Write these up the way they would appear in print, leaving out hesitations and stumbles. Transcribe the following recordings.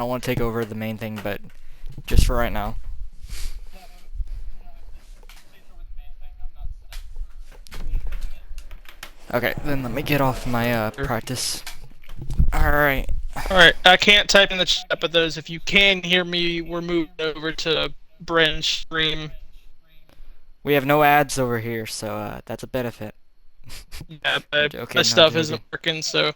don't want to take over the main thing, but just for right now. Okay, then let me get off my practice. Alright. Alright, I can't type in the chat, but those, if you can hear me, we're moving over to Bren's stream. We have no ads over here, so that's a benefit. Yeah, I'm my joking, I'm stuff joking. isn't working, so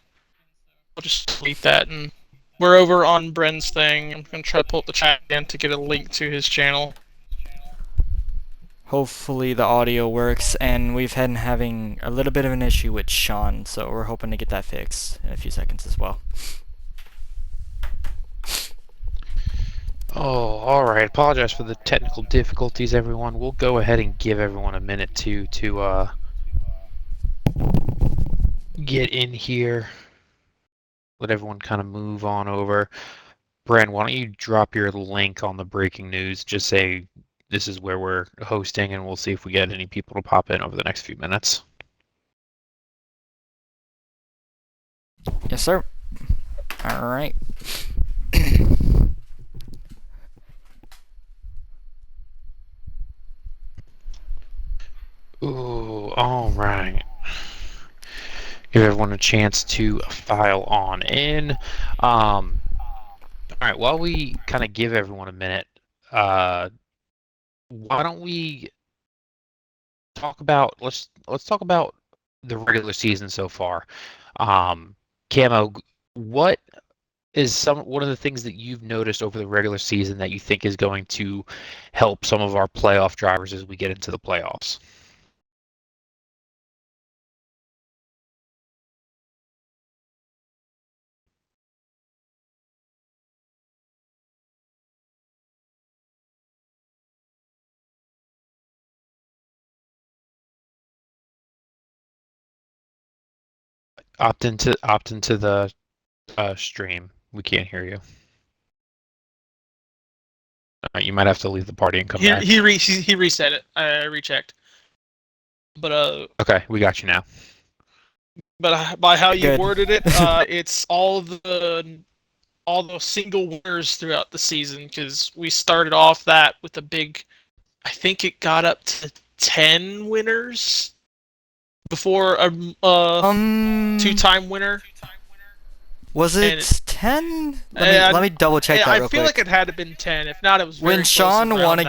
I'll just delete that. And we're over on Bren's thing. I'm gonna try to pull up the chat again to get a link to his channel. Hopefully the audio works, and we've been having a little bit of an issue with Sean, so we're hoping to get that fixed in a few seconds as well. Oh, alright. Apologize for the technical difficulties, everyone. We'll go ahead and give everyone a minute to get in here. Let everyone kind of move on over. Bren, why don't you drop your link on the breaking news? Just say this is where we're hosting, and we'll see if we get any people to pop in over the next few minutes. Yes, sir. Alright. Ooh, alright. Give everyone a chance to file on in. Alright, while we kind of give everyone a minute, why don't we talk about let's talk about the regular season so far. Camo, what is one of the things that you've noticed over the regular season that you think is going to help some of our playoff drivers as we get into the playoffs? Opt into the stream. We can't hear you. You might have to leave the party and come back. He reset it. I rechecked. But Okay, we got you now. But by how you Good. worded it, it's all the single winners throughout the season, because we started off that with a big, I think it got up to 10 winners before a two-time winner. Was it 10? Let me double check that real quick. I feel like it had to have been 10. If not, it was very When close Sean won that.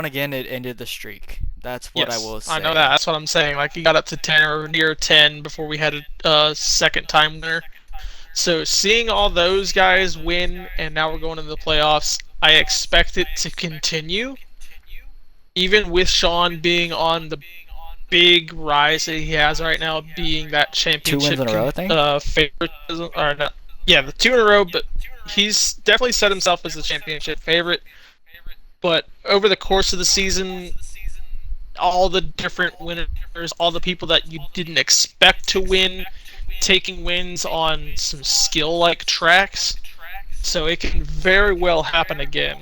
again, it ended the streak. That's what I will say. I know that. That's what I'm saying. Like, he got up to 10 or near 10 before we had a second-time winner. So seeing all those guys win, and now we're going into the playoffs, I expect it to continue. Even with Sean being on the big rise that he has right now, being that championship 2 wins in a row, I think? favoritism, or not, yeah, the 2 in a row, but he's definitely set himself as the championship favorite. But over the course of the season, all the different winners, all the people that you didn't expect to win, taking wins on some skill-like tracks, so it can very well happen again.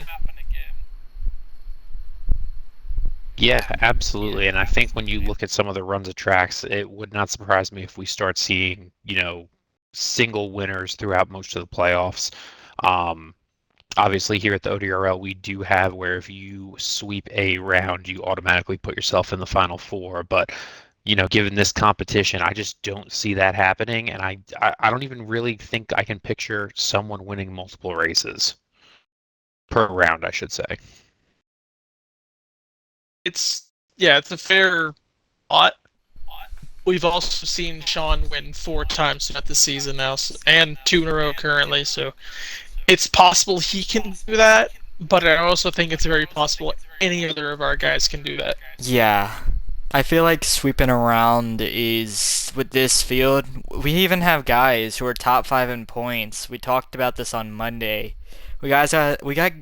Yeah, absolutely. And I think when you look at some of the runs of tracks, it would not surprise me if we start seeing, single winners throughout most of the playoffs. Obviously, here at the ODRL, we do have where if you sweep a round, you automatically put yourself in the final four. But, given this competition, I just don't see that happening. And I don't even really think I can picture someone winning multiple races per round, I should say. It's a fair thought. We've also seen Sean win 4 times throughout the season now, and 2 in a row currently, so it's possible he can do that, but I also think it's very possible any other of our guys can do that. Yeah. I feel like sweeping around is, with this field, we even have guys who are top 5 in points. We talked about this on Monday. We got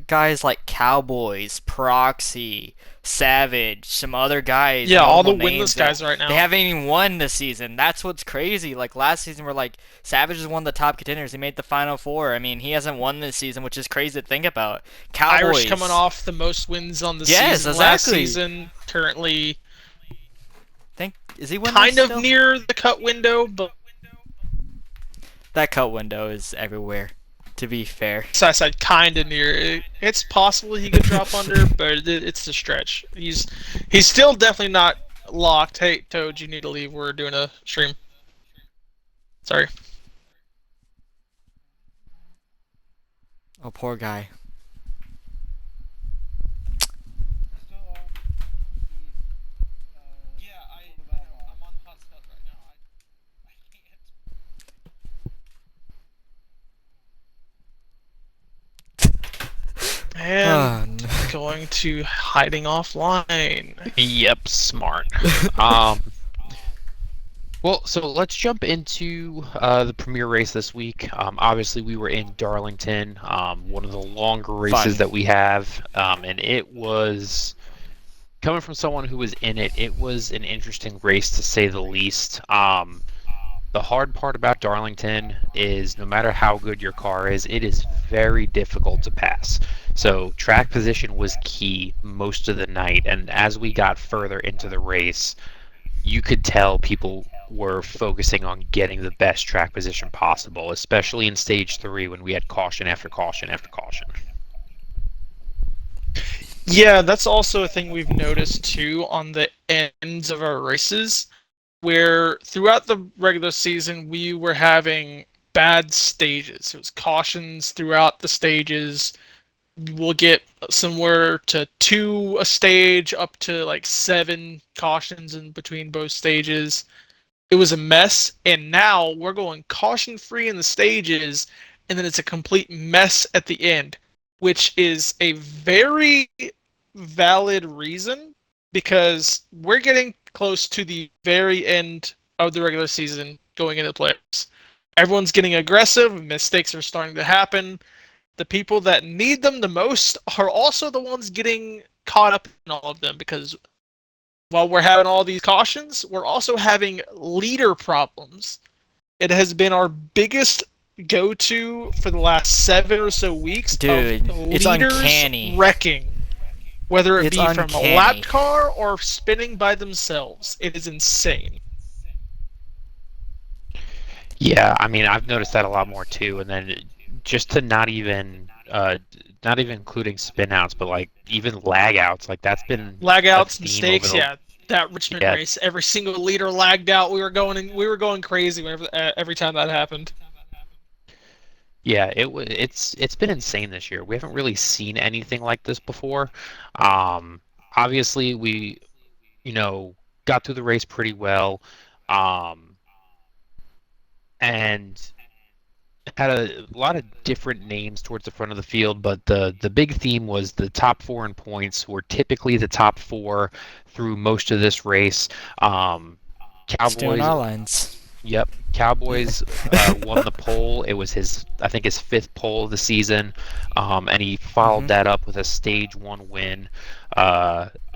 guys like Cowboys, Proxy, Savage, some other guys. Yeah, all the winless winless guys right now. They haven't even won this season. That's what's crazy. Like last season, we're like Savage is one of the top contenders. He made the Final Four. I mean, he hasn't won this season, which is crazy to think about. Cowboys Irish coming off the most wins on the yes, season exactly. last season. Currently, is he winning kind of still? near the cut window, but that cut window is everywhere. to be fair. So I said kind of near. It's possible he could drop under, but it's a stretch. He's still definitely not locked. Hey, Toad, you need to leave. We're doing a stream. Sorry. Oh, poor guy. And going to hiding offline. Yep, smart. Well, so let's jump into the premier race this week. Obviously, we were in Darlington, one of the longer races Fun. that we have, and it was coming from someone who was in it. It was an interesting race to say the least. The hard part about Darlington is no matter how good your car is, it is very difficult to pass. So track position was key most of the night, and as we got further into the race, you could tell people were focusing on getting the best track position possible, especially in stage 3 when we had caution after caution after caution. Yeah, that's also a thing we've noticed too on the ends of our races, where throughout the regular season we were having bad stages. It was cautions throughout the stages. We'll get somewhere to 2 a stage, up to like 7 cautions in between both stages. It was a mess, and now we're going caution free in the stages, and then it's a complete mess at the end, which is a very valid reason because we're getting close to the very end of the regular season going into the playoffs. Everyone's getting aggressive, mistakes are starting to happen. The people that need them the most are also the ones getting caught up in all of them because while we're having all these cautions, we're also having leader problems. It has been our biggest go-to for the last 7 or so weeks Dude, of it's leaders uncanny. wrecking, whether it It's be from a uncanny. lap car or spinning by themselves. It is insane. Yeah, I mean, I've noticed that a lot more too. And then just to not even including spin outs, but like even lag outs, like that's been Lag a outs, theme over mistakes, the yeah. That Richmond yeah race, every single leader lagged out. We were going crazy whenever every time that happened. yeah it's been insane this year. We haven't really seen anything like this before. Um, Obviously we got through the race pretty well, um, and had a lot of different names towards the front of the field, but the big theme was the top 4 in points were typically the top 4 through most of this race. Stealing Cowboys, our lines. yep, Cowboys won the pole. It was I think his 5th pole of the season, and he followed that up with a stage 1 win.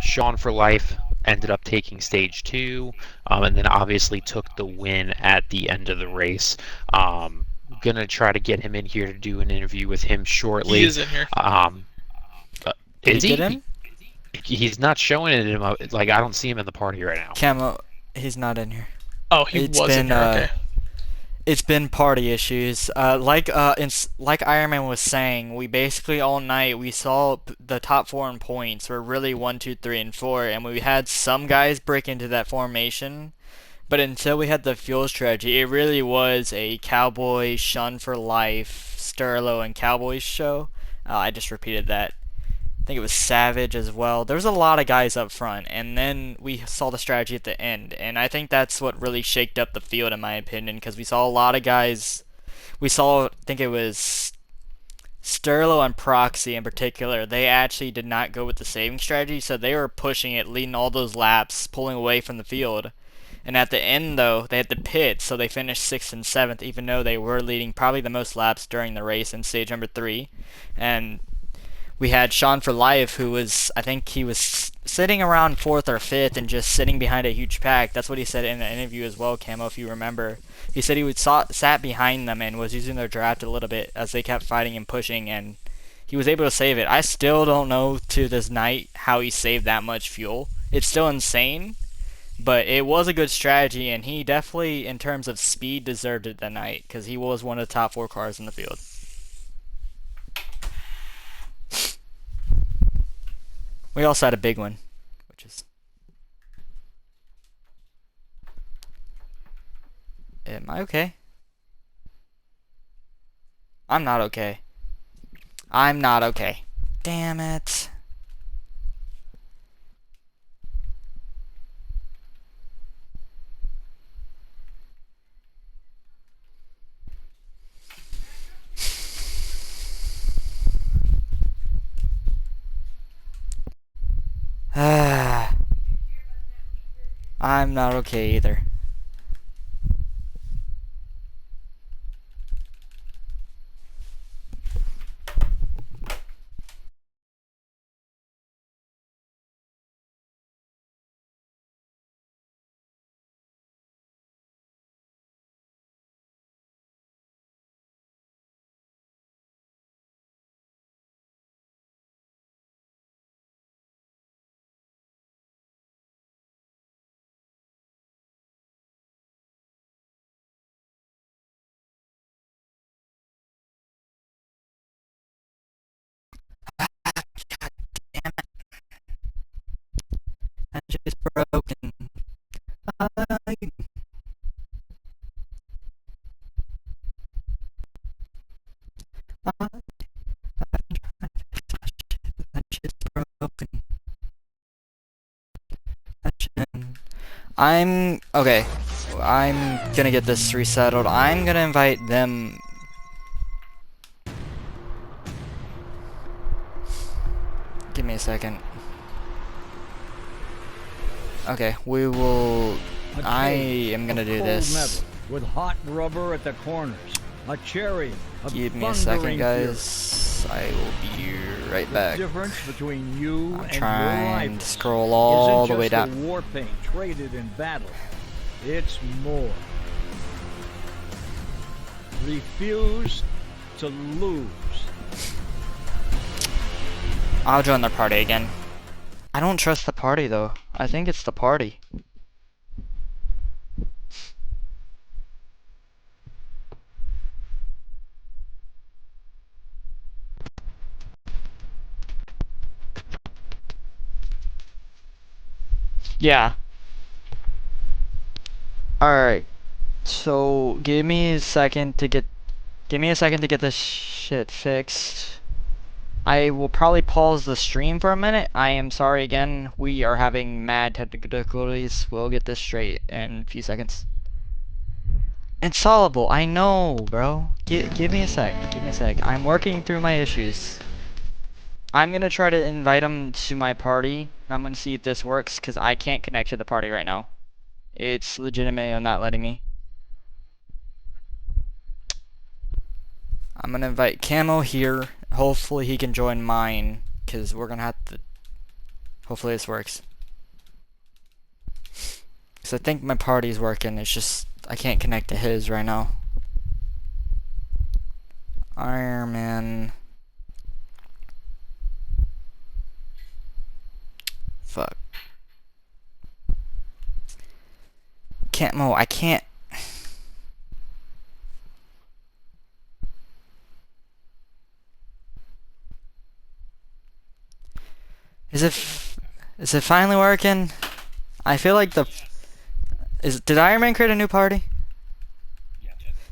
Sean for Life ended up taking stage 2, and then obviously took the win at the end of the race. Gonna try to get him in here to do an interview with him shortly. He is in here. Um, Did is he get he? in? He's not showing it in my, like I don't see him in the party right now. Camo, he's not in here. Oh, he It's was in been here. Okay. it's been party issues. Like Iron Man was saying, we basically all night we saw the top 4 in points were really 1, 2, 3, and 4, and we had some guys break into that formation. But until we had the fuel strategy, it really was a Cowboy, Shun for Life, Sterlo, and Cowboys show. I just repeated that. I think it was Savage as well. There was a lot of guys up front, and then we saw the strategy at the end. And I think that's what really shaked up the field, in my opinion, because we saw a lot of guys. We saw, I think it was Sterlo and Proxy in particular. They actually did not go with the saving strategy, so they were pushing it, leading all those laps, pulling away from the field. And at the end, though, they had to pit, so they finished 6th and 7th, even though they were leading probably the most laps during the race in stage number 3. And we had Sean for Life, who was, I think he was sitting around 4th or 5th and just sitting behind a huge pack. That's what he said in an interview as well, Camo, if you remember. He said he would sat behind them and was using their draft a little bit as they kept fighting and pushing, and he was able to save it. I still don't know to this night how he saved that much fuel. It's still insane. But it was a good strategy, and he definitely, in terms of speed, deserved it that night because he was one of the top 4 cars in the field. We also had a big one, which is. Am I okay? I'm not okay. I'm not okay. Damn it. I'm not okay either. Damn it. I'm just broken. I- I'm just broken. I'm okay. I'm gonna get this resettled. I'm gonna invite them. Give me a second. Okay, we will. I am gonna do this. With hot rubber at the corners. A cherry. Give me a second, guys. I will be right back. The difference between you I'm and trying your to scroll all the way down. Isn't just the war paint traded in battle. It's more. Refuse to lose. I'll join the party again. I don't trust the party though. I think it's the party. Yeah. Alright. So give me a second to get this shit fixed. I will probably pause the stream for a minute. I am sorry again. We are having mad technical difficulties. We'll get this straight in a few seconds. It's solvable. I know, bro. Give me a sec. Give me a sec. I'm working through my issues. I'm gonna try to invite him to my party. I'm gonna see if this works, because I can't connect to the party right now. It's legitimate not letting me. I'm gonna invite Camo here. Hopefully he can join mine, because we're gonna have to... Hopefully this works. Because I think my party's working, it's just... I can't connect to his right now. Iron Man... Fuck. Camo, I can't... Is it finally working? I feel like the... Did Iron Man create a new party?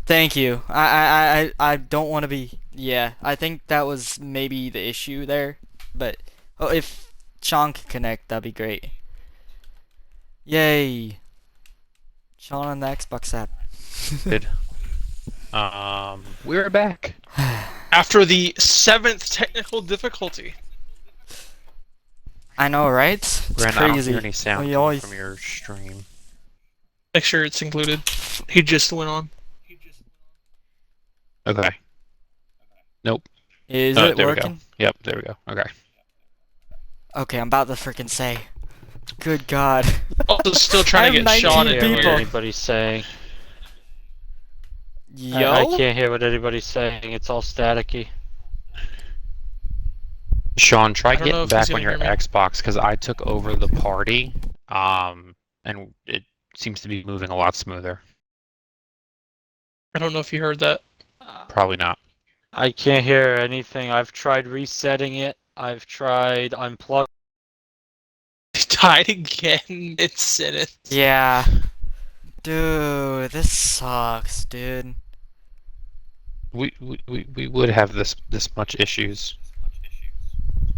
Thank you. I don't want to be... Yeah, I think that was maybe the issue there. But, oh, if Sean can connect, that'd be great. Yay. Sean on the Xbox app. Good. We're back. After the 7th technical difficulty. I know, right? It's Brandon, I don't crazy. hear any sound We coming always... from your stream. Make sure it's included. He just went on. Okay. Nope. Is it there working? we go. Yep, there we go. Okay. Okay, I'm about to freaking say. Good God. Also, still trying to I have get Sean 19 in people. here. What anybody's saying. Yo? I can't hear what anybody's saying. It's all staticky. Sean, try I don't know getting if he's back gonna on your hear me. Xbox because I took over the party, and it seems to be moving a lot smoother. I don't know if you heard that. Probably not. I can't hear anything. I've tried resetting it. I've tried unplugging died again mid-sentence. Yeah. Dude, this sucks, dude. We would have this much issues.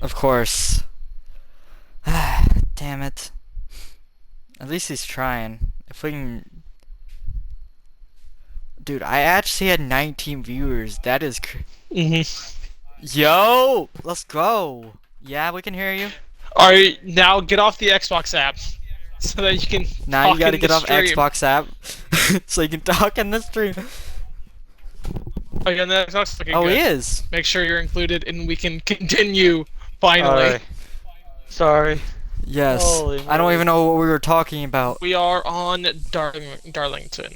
Of course. Damn it. At least he's trying. If we can... Dude, I actually had 19 viewers. That is Yo! Let's go! Yeah, we can hear you. Alright, now get off the Xbox app so that you can Now talk you gotta in get the off stream. Xbox app so you can talk in the stream. Are you on the Xbox? Okay, Oh, good. he is. Make sure you're included and we can continue finally. Alright. Sorry. Yes. Holy I don't moly. even know what we were talking about. We are on Darlington.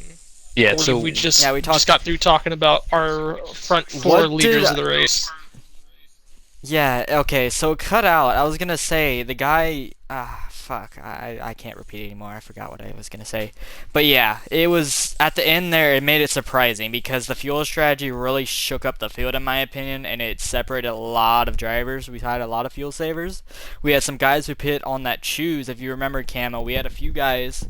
Yeah, so we just Yeah, we just got through talking about our front four What leaders did- of the race. Yeah, okay, so cut out. I was gonna say, the guy... fuck. I can't repeat it anymore. I forgot what I was gonna say. But yeah, it was... At the end there, it made it surprising, because the fuel strategy really shook up the field, in my opinion, and it separated a lot of drivers. We had a lot of fuel savers. We had some guys who pit on that choose. If you remember, Camo, we had a few guys...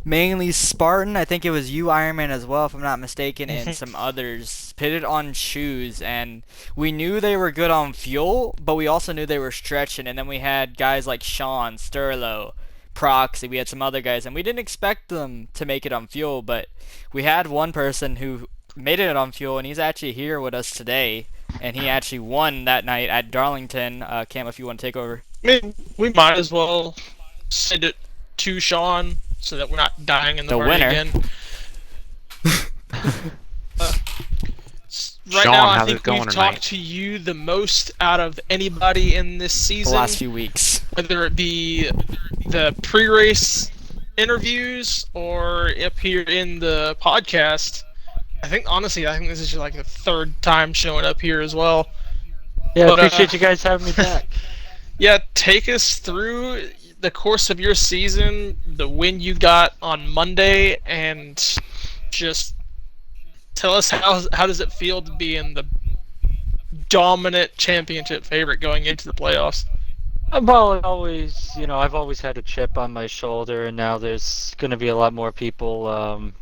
Mainly Spartan, I think it was you, Ironman, as well, if I'm not mistaken, and some others pitted on shoes, and we knew they were good on fuel, but we also knew they were stretching, and then we had guys like Sean, Sterlo, Proxy, we had some other guys, and we didn't expect them to make it on fuel, but we had one person who made it on fuel, and he's actually here with us today, and he actually won that night at Darlington. Cam, if you want to take over. I mean, we might as well send it to Sean so that we're not dying in the, The party winner. again. Right Sean, now, I how's think it going we've tonight? talked to you the most out of anybody in this The season. last few weeks. Whether it be the pre-race interviews or up here in the podcast. I think this is like the third time showing up here as well. Yeah, But, appreciate you guys having me back. Yeah, take us through the course of your season, the win you got on Monday, and just tell us how does it feel to be in the dominant championship favorite going into the playoffs? Well, I've always had a chip on my shoulder, and now there's going to be a lot more people,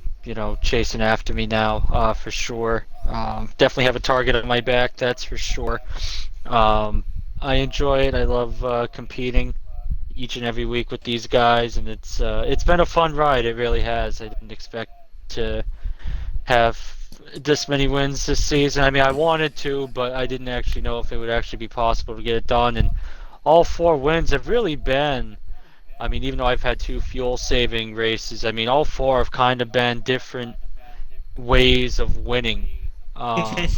chasing after me now, for sure. Definitely have a target on my back, that's for sure. I enjoy it. I love competing each and every week with these guys, and it's been a fun ride. It really has. I didn't expect to have this many wins this season. I mean, I wanted to, but I didn't actually know if it would actually be possible to get it done. And all 4 wins have really been, I mean, even though I've had 2 fuel saving races, I mean, all 4 have kind of been different ways of winning,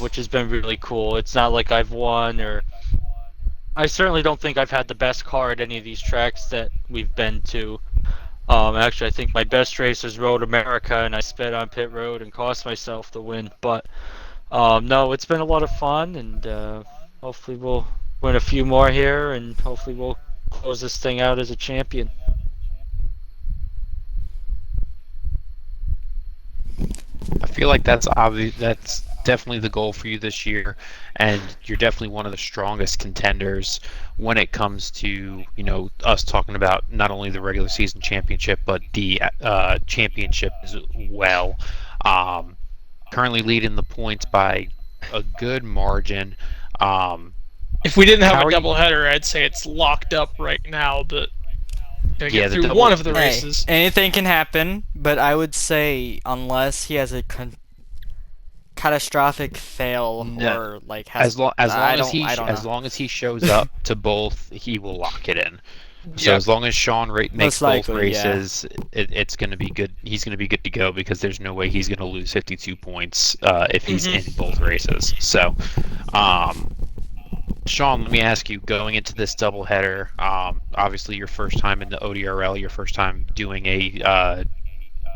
which has been really cool. It's not like I've won, or I certainly don't think I've had the best car at any of these tracks that we've been to. Actually, I think my best race is Road America, and I sped on pit road and cost myself the win. But no, it's been a lot of fun, and hopefully we'll win a few more here, and hopefully we'll close this thing out as a champion. I feel like that's obvious. That's definitely the goal for you this year, and you're definitely one of the strongest contenders when it comes to us talking about not only the regular season championship but the championship as well. Currently leading the points by a good margin. If we didn't have How a are you- doubleheader, I'd say it's locked up right now, but gonna Yeah, get the through double- one of the Hey, races. anything can happen, but I would say unless he has a catastrophic fail No. or like has As long as I as know. long as he shows up to both, he will lock it in. So Yeah. as long as Sean makes Most both likely, yeah. races, it's going to be good. He's going to be good to go because there's no way he's going to lose 52 points if he's in both races. So, Sean, let me ask you: going into this doubleheader, obviously your first time in the ODRL, your first time doing a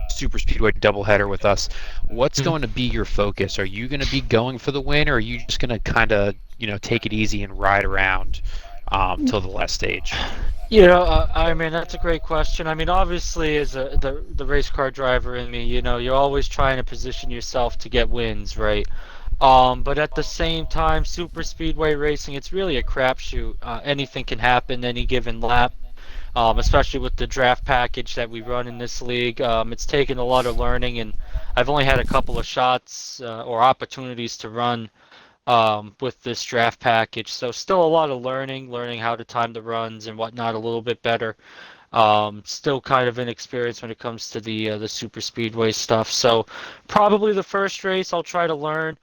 super speedway doubleheader with us. What's going to be your focus? Are you going to be going for the win, or are you just going to kind of take it easy and ride around till the last stage? I mean, that's a great question. I mean, obviously, as the race car driver in me, you're always trying to position yourself to get wins, right? But at the same time, super speedway racing, it's really a crapshoot. Anything can happen any given lap. especially with the draft package that we run in this league. It's taken a lot of learning, and I've only had a couple of shots or opportunities to run with this draft package. So still a lot of learning how to time the runs and whatnot a little bit better. Still kind of inexperienced when it comes to the super speedway stuff. So probably the first race I'll try to learn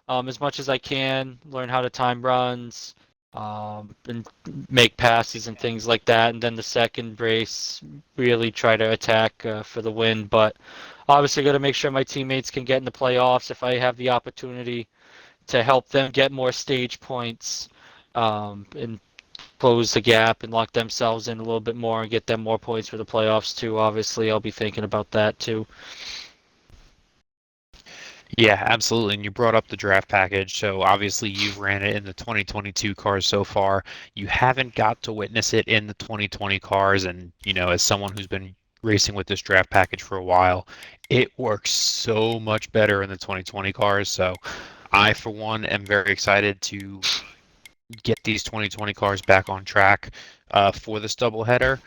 as much as I can, learn how to time runs, and make passes and things like that. And then the second race, really try to attack for the win. But obviously, got to make sure my teammates can get in the playoffs if I have the opportunity to help them get more stage points and close the gap and lock themselves in a little bit more and get them more points for the playoffs too. Obviously, I'll be thinking about that too. Yeah, absolutely. And you brought up the draft package. So obviously you've ran it in the 2022 cars so far. You haven't got to witness it in the 2020 cars. And, as someone who's been racing with this draft package for a while, it works so much better in the 2020 cars. So I, for one, am very excited to get these 2020 cars back on track for this doubleheader.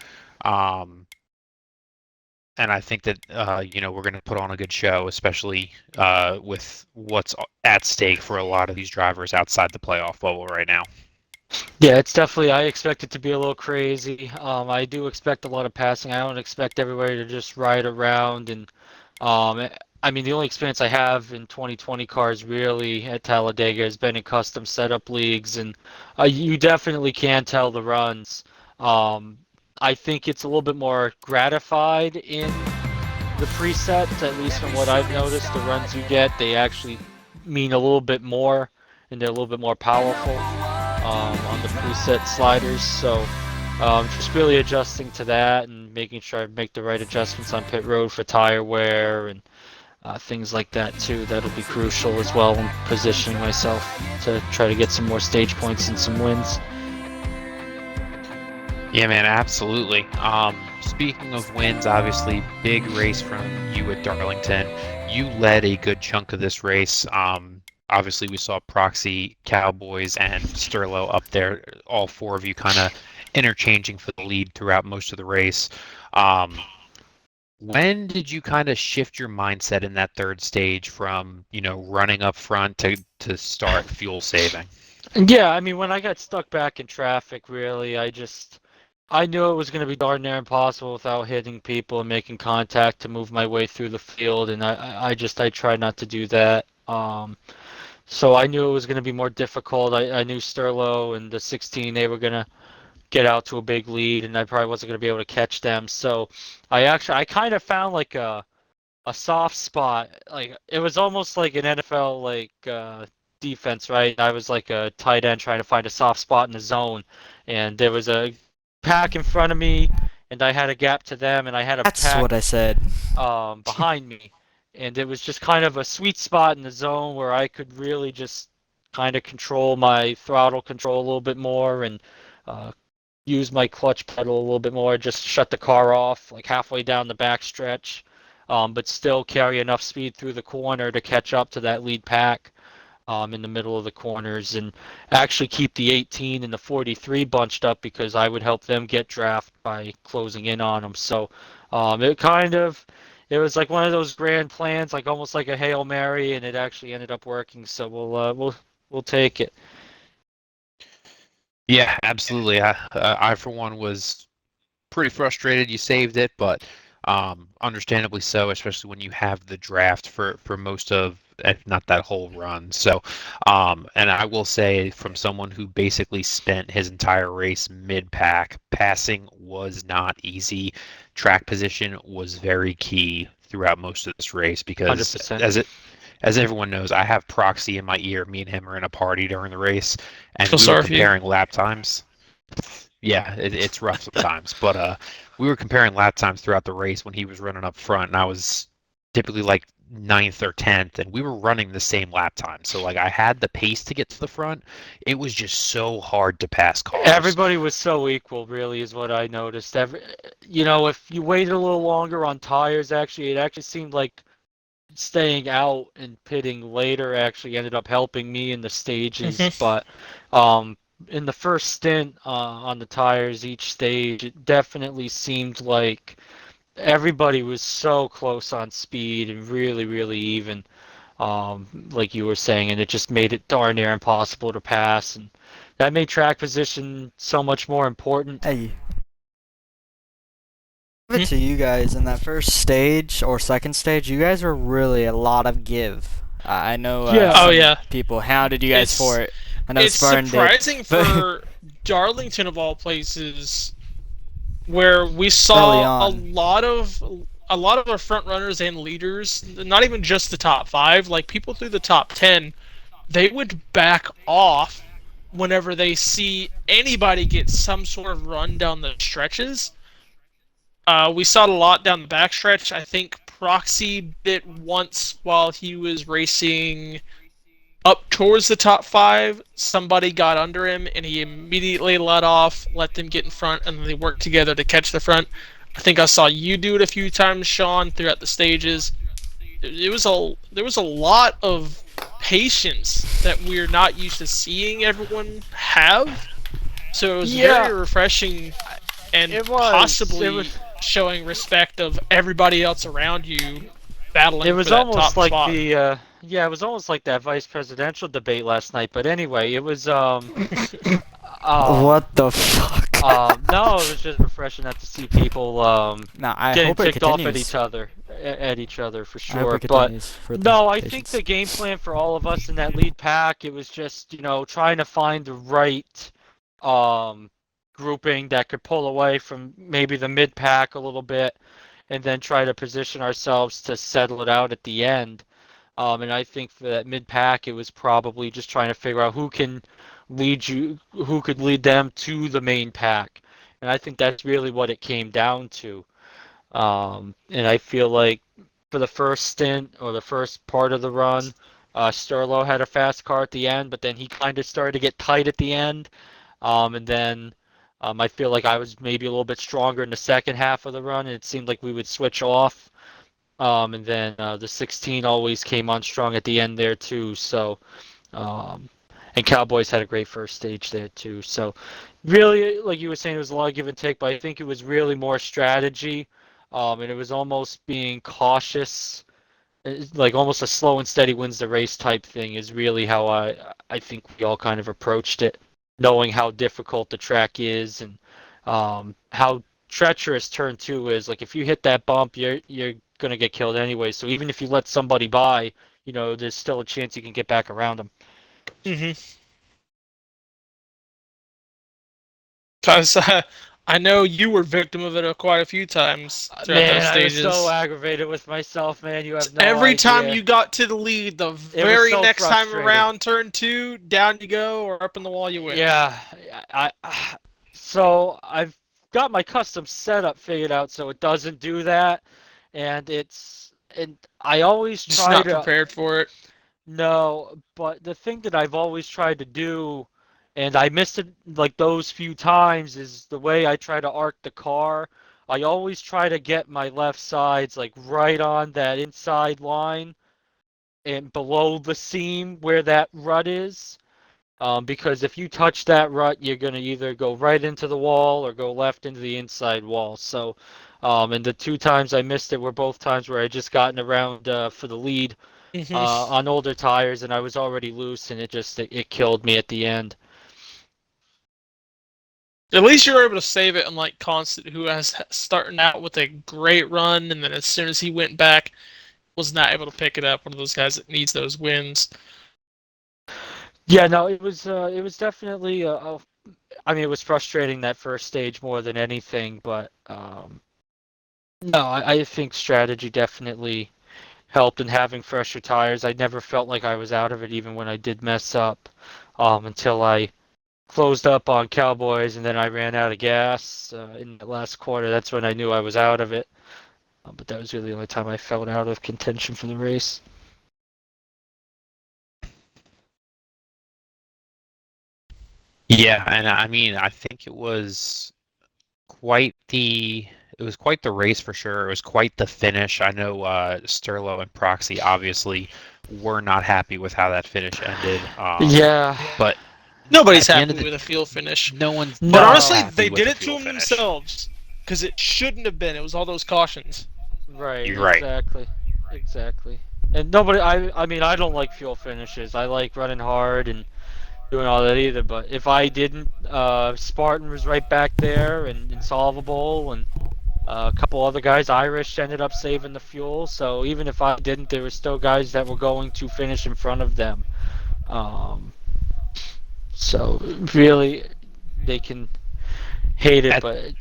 And I think that we're going to put on a good show, especially with what's at stake for a lot of these drivers outside the playoff bubble right now. Yeah, it's definitely. I expect it to be a little crazy. I do expect a lot of passing. I don't expect everybody to just ride around and. I mean, the only experience I have in 2020 cars really at Talladega has been in custom setup leagues, and you definitely can tell the runs. Um, I think it's a little bit more gratified in the presets, at least from what I've noticed. The runs you get, they actually mean a little bit more, and they're a little bit more powerful on the preset sliders. So just really adjusting to that and making sure I make the right adjustments on pit road for tire wear and things like that too. That'll be crucial as well in positioning myself to try to get some more stage points and some wins. Yeah, man, absolutely. Speaking of wins, obviously, big race from you at Darlington. You led a good chunk of this race. Obviously, we saw Proxy, Cowboys, and Sterlo up there. All four of you kind of interchanging for the lead throughout most of the race. When did you kind of shift your mindset in that third stage from, running up front to start fuel saving? Yeah, I mean, when I got stuck back in traffic, really, I knew it was going to be darn near impossible without hitting people and making contact to move my way through the field, and I tried not to do that. So I knew it was going to be more difficult. I knew Sterlo and the 16, they were going to get out to a big lead, and I probably wasn't going to be able to catch them. So I kind of found like a soft spot. Like it was almost like an NFL defense, right? I was like a tight end trying to find a soft spot in the zone, and there was a pack in front of me, and I had a gap to them, and I had a That's what pack I said. behind me, and it was just kind of a sweet spot in the zone where I could really just kind of control my throttle control a little bit more and uh, use my clutch pedal a little bit more, just shut the car off like halfway down the back stretch, but still carry enough speed through the corner to catch up to that lead pack in the middle of the corners and actually keep the 18 and the 43 bunched up because I would help them get draft by closing in on them. So it was like one of those grand plans, like almost like a Hail Mary, and it actually ended up working. So we'll take it. Yeah, absolutely. I for one was pretty frustrated you saved it, but understandably so, especially when you have the draft for most of, if not that whole run. So, and I will say, from someone who basically spent his entire race mid-pack, passing was not easy. Track position was very key throughout most of this race because 100%. as everyone knows, I have Proxy in my ear. Me and him are in a party during the race, and Feel we were sorry for you. comparing lap times. Yeah, it's rough sometimes, but we were comparing lap times throughout the race when he was running up front, and I was typically like ninth or 10th, and we were running the same lap time. So like I had the pace to get to the front. It was just so hard to pass cars. Everybody was so equal, really, is what I noticed. If you waited a little longer on tires, actually, it actually seemed like staying out and pitting later actually ended up helping me in the stages. But in the first stint on the tires, each stage, it definitely seemed like everybody was so close on speed and really, really even, like you were saying, and it just made it darn near impossible to pass, and that made track position so much more important. Hey, give it to you guys in that first stage or second stage. You guys were really a lot of give. I know Yeah. Oh some yeah, people hounded you guys for it's it. I know it's Spartan did, surprising but for Darlington of all places, where we early saw on. a lot of our front runners and leaders, not even just the top 5, like people through the top 10, they would back off whenever they see anybody get some sort of run down the stretches. We saw it a lot down the backstretch. I think Proxy bit once while he was racing up towards the top 5. Somebody got under him, and he immediately let off, let them get in front, and then they worked together to catch the front. I think I saw you do it a few times, Sean, throughout the stages. There was a lot of patience that we're not used to seeing everyone have. So it was Yeah, very refreshing and it was. It possibly was. showing respect of everybody else around you It battling for was that almost top like spot. the yeah, it was almost like that vice presidential debate last night. But anyway, it was um What the fuck? no, it was just refreshing not to see people Now I getting hope it ticked off at each continues. other, for I hope sure. it But continues for the no, I think patients. the game plan for all of us in that lead pack, it was just trying to find the right um grouping that could pull away from maybe the mid pack a little bit, and then try to position ourselves to settle it out at the end. And I think for that mid pack, it was probably just trying to figure out who could lead them to the main pack. And I think that's really what it came down to. And I feel like for the first stint or the first part of the run, Sterlo had a fast car at the end, but then he kind of started to get tight at the end. And then I feel like I was maybe a little bit stronger in the second half of the run, and it seemed like we would switch off. And then the 16 always came on strong at the end there too. So, um, and Cowboys had a great first stage there too. So, really, like you were saying, it was a lot of give and take, but I think it was really more strategy, and it was almost being cautious, like almost a slow and steady wins the race type thing. Is really how I think we all kind of approached it, knowing how difficult the track is and how treacherous turn 2 is. Like if you hit that bump, you're gonna get killed anyway. So even if you let somebody by, there's still a chance you can get back around them. Mm-hmm. Because I know you were victim of it quite a few times throughout those Man, I was so stages. aggravated with myself, man. You have no Every time idea. you got to the lead, the It was very so next time frustrating. around, turn 2, down you go, or up in the wall you went. Yeah, so I've got my custom setup figured out so it doesn't do that, and I always Just try not to prepared for it. no, but the thing that I've always tried to do, and I missed it like those few times, is the way I try to arc the car. I always try to get my left sides like right on that inside line and below the seam where that rut is. Because if you touch that rut, you're going to either go right into the wall or go left into the inside wall. So, and the two times I missed it were both times where I just gotten around for the lead Hmm. on older tires, and I was already loose, and it killed me at the end. At least you were able to save it, unlike Constant, who has starting out with a great run, and then as soon as he went back, was not able to pick it up. One of those guys that needs those wins. Yeah, no, it was definitely I mean, it was frustrating that first stage more than anything, but no, I think strategy definitely helped in having fresher tires. I never felt like I was out of it, even when I did mess up, until I closed up on Cowboys, and then I ran out of gas in the last quarter. That's when I knew I was out of it. But that was really the only time I felt out of contention for the race. Yeah, and I mean, I think quite the it was quite the race for sure. It was quite the finish. I know Sterlo and Proxy obviously were not happy with how that finish ended. Yeah, But Nobody's At the end happy of the- with a fuel finish. no one's. But No. honestly, happy they with did the it to fuel them finish. themselves because it shouldn't have been. It was all those cautions. Right. You're right. Exactly. And nobody. I mean, I don't like fuel finishes. I like running hard and doing all that either. But if I didn't, Spartan was right back there and Insolvable and a couple other guys. Irish ended up saving the fuel. So even if I didn't, there were still guys that were going to finish in front of them. So really, they can hate it, At- but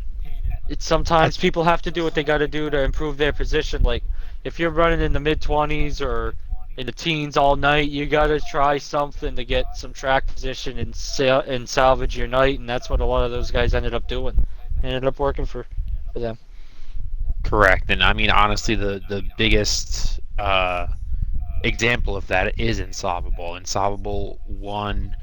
it's sometimes people have to do what they got to do to improve their position. Like if you're running in the mid 20s or in the teens all night, you got to try something to get some track position and salvage your night, and that's what a lot of those guys ended up doing. It ended up working for them. Correct, and I mean honestly, the biggest example of that is Insolvable. Insolvable won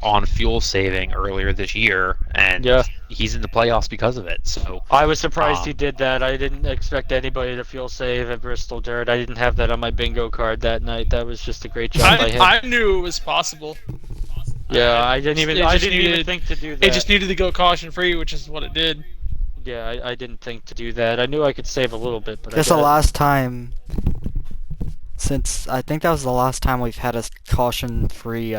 on fuel saving earlier this year, and Yeah. he's in the playoffs because of it. So I was surprised he Um, did that. I didn't expect anybody to fuel save at Bristol Dirt. I didn't have that on my bingo card that night. That was just a great job by him. I knew it was possible. Yeah, I didn't even. It I just didn't even needed- think to do that. It just needed to go caution free, which is what it did. Yeah, I didn't think to do that. I knew I could save a little bit, but That's I the got- last time since I think that was the last time we've had a caution-free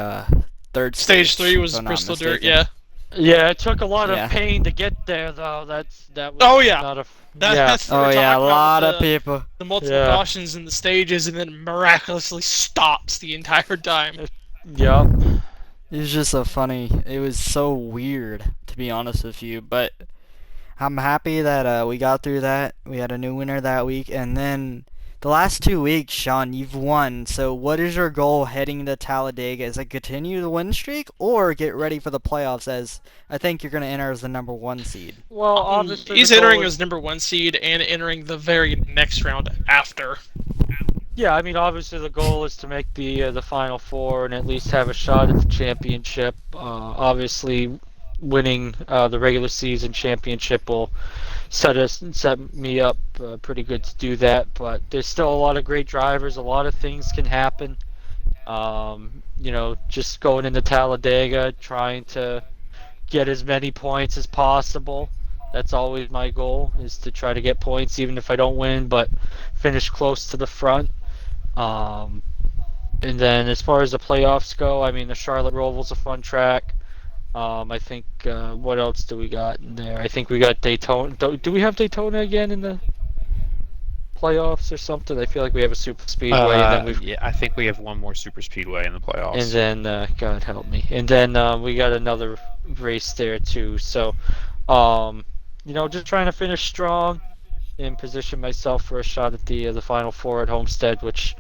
third Stage 3 was if I'm not Bristol Dirt, mistaken. yeah. Yeah, it took a lot Yeah. of pain to get there, though. That was. Oh, yeah. Not a. That- Yeah. That's what Oh we're yeah, a talking about lot with of people. the multiple Yeah. cautions in the stages, and then miraculously stops the entire time. Yep. It was just so funny. It was so weird, to be honest with you. But I'm happy that we got through that. We had a new winner that week, and then the last 2 weeks, Sean, you've won. So what is your goal heading to Talladega? Is it continue the win streak, or get ready for the playoffs? As I think you're going to enter as the #1 seed. Well, obviously. He's the goal entering is- as #1 seed and entering the very next round after. Yeah, I mean, obviously the goal is to make the Final Four and at least have a shot at the championship. Obviously, winning the regular season championship will set me up pretty good to do that. But there's still a lot of great drivers. A lot of things can happen. Just going into Talladega, trying to get as many points as possible. That's always my goal, is to try to get points even if I don't win, but finish close to the front. And then as far as the playoffs go, I mean, the Charlotte Roval's a fun track. I think, what else do we got in there? I think we got Daytona. Do we have Daytona again in the playoffs or something? I feel like we have a super speedway, and then yeah, I think we have one more super speedway in the playoffs. and then God help me, and then we got another race there too. So, just trying to finish strong and position myself for a shot at the Final Four at Homestead, which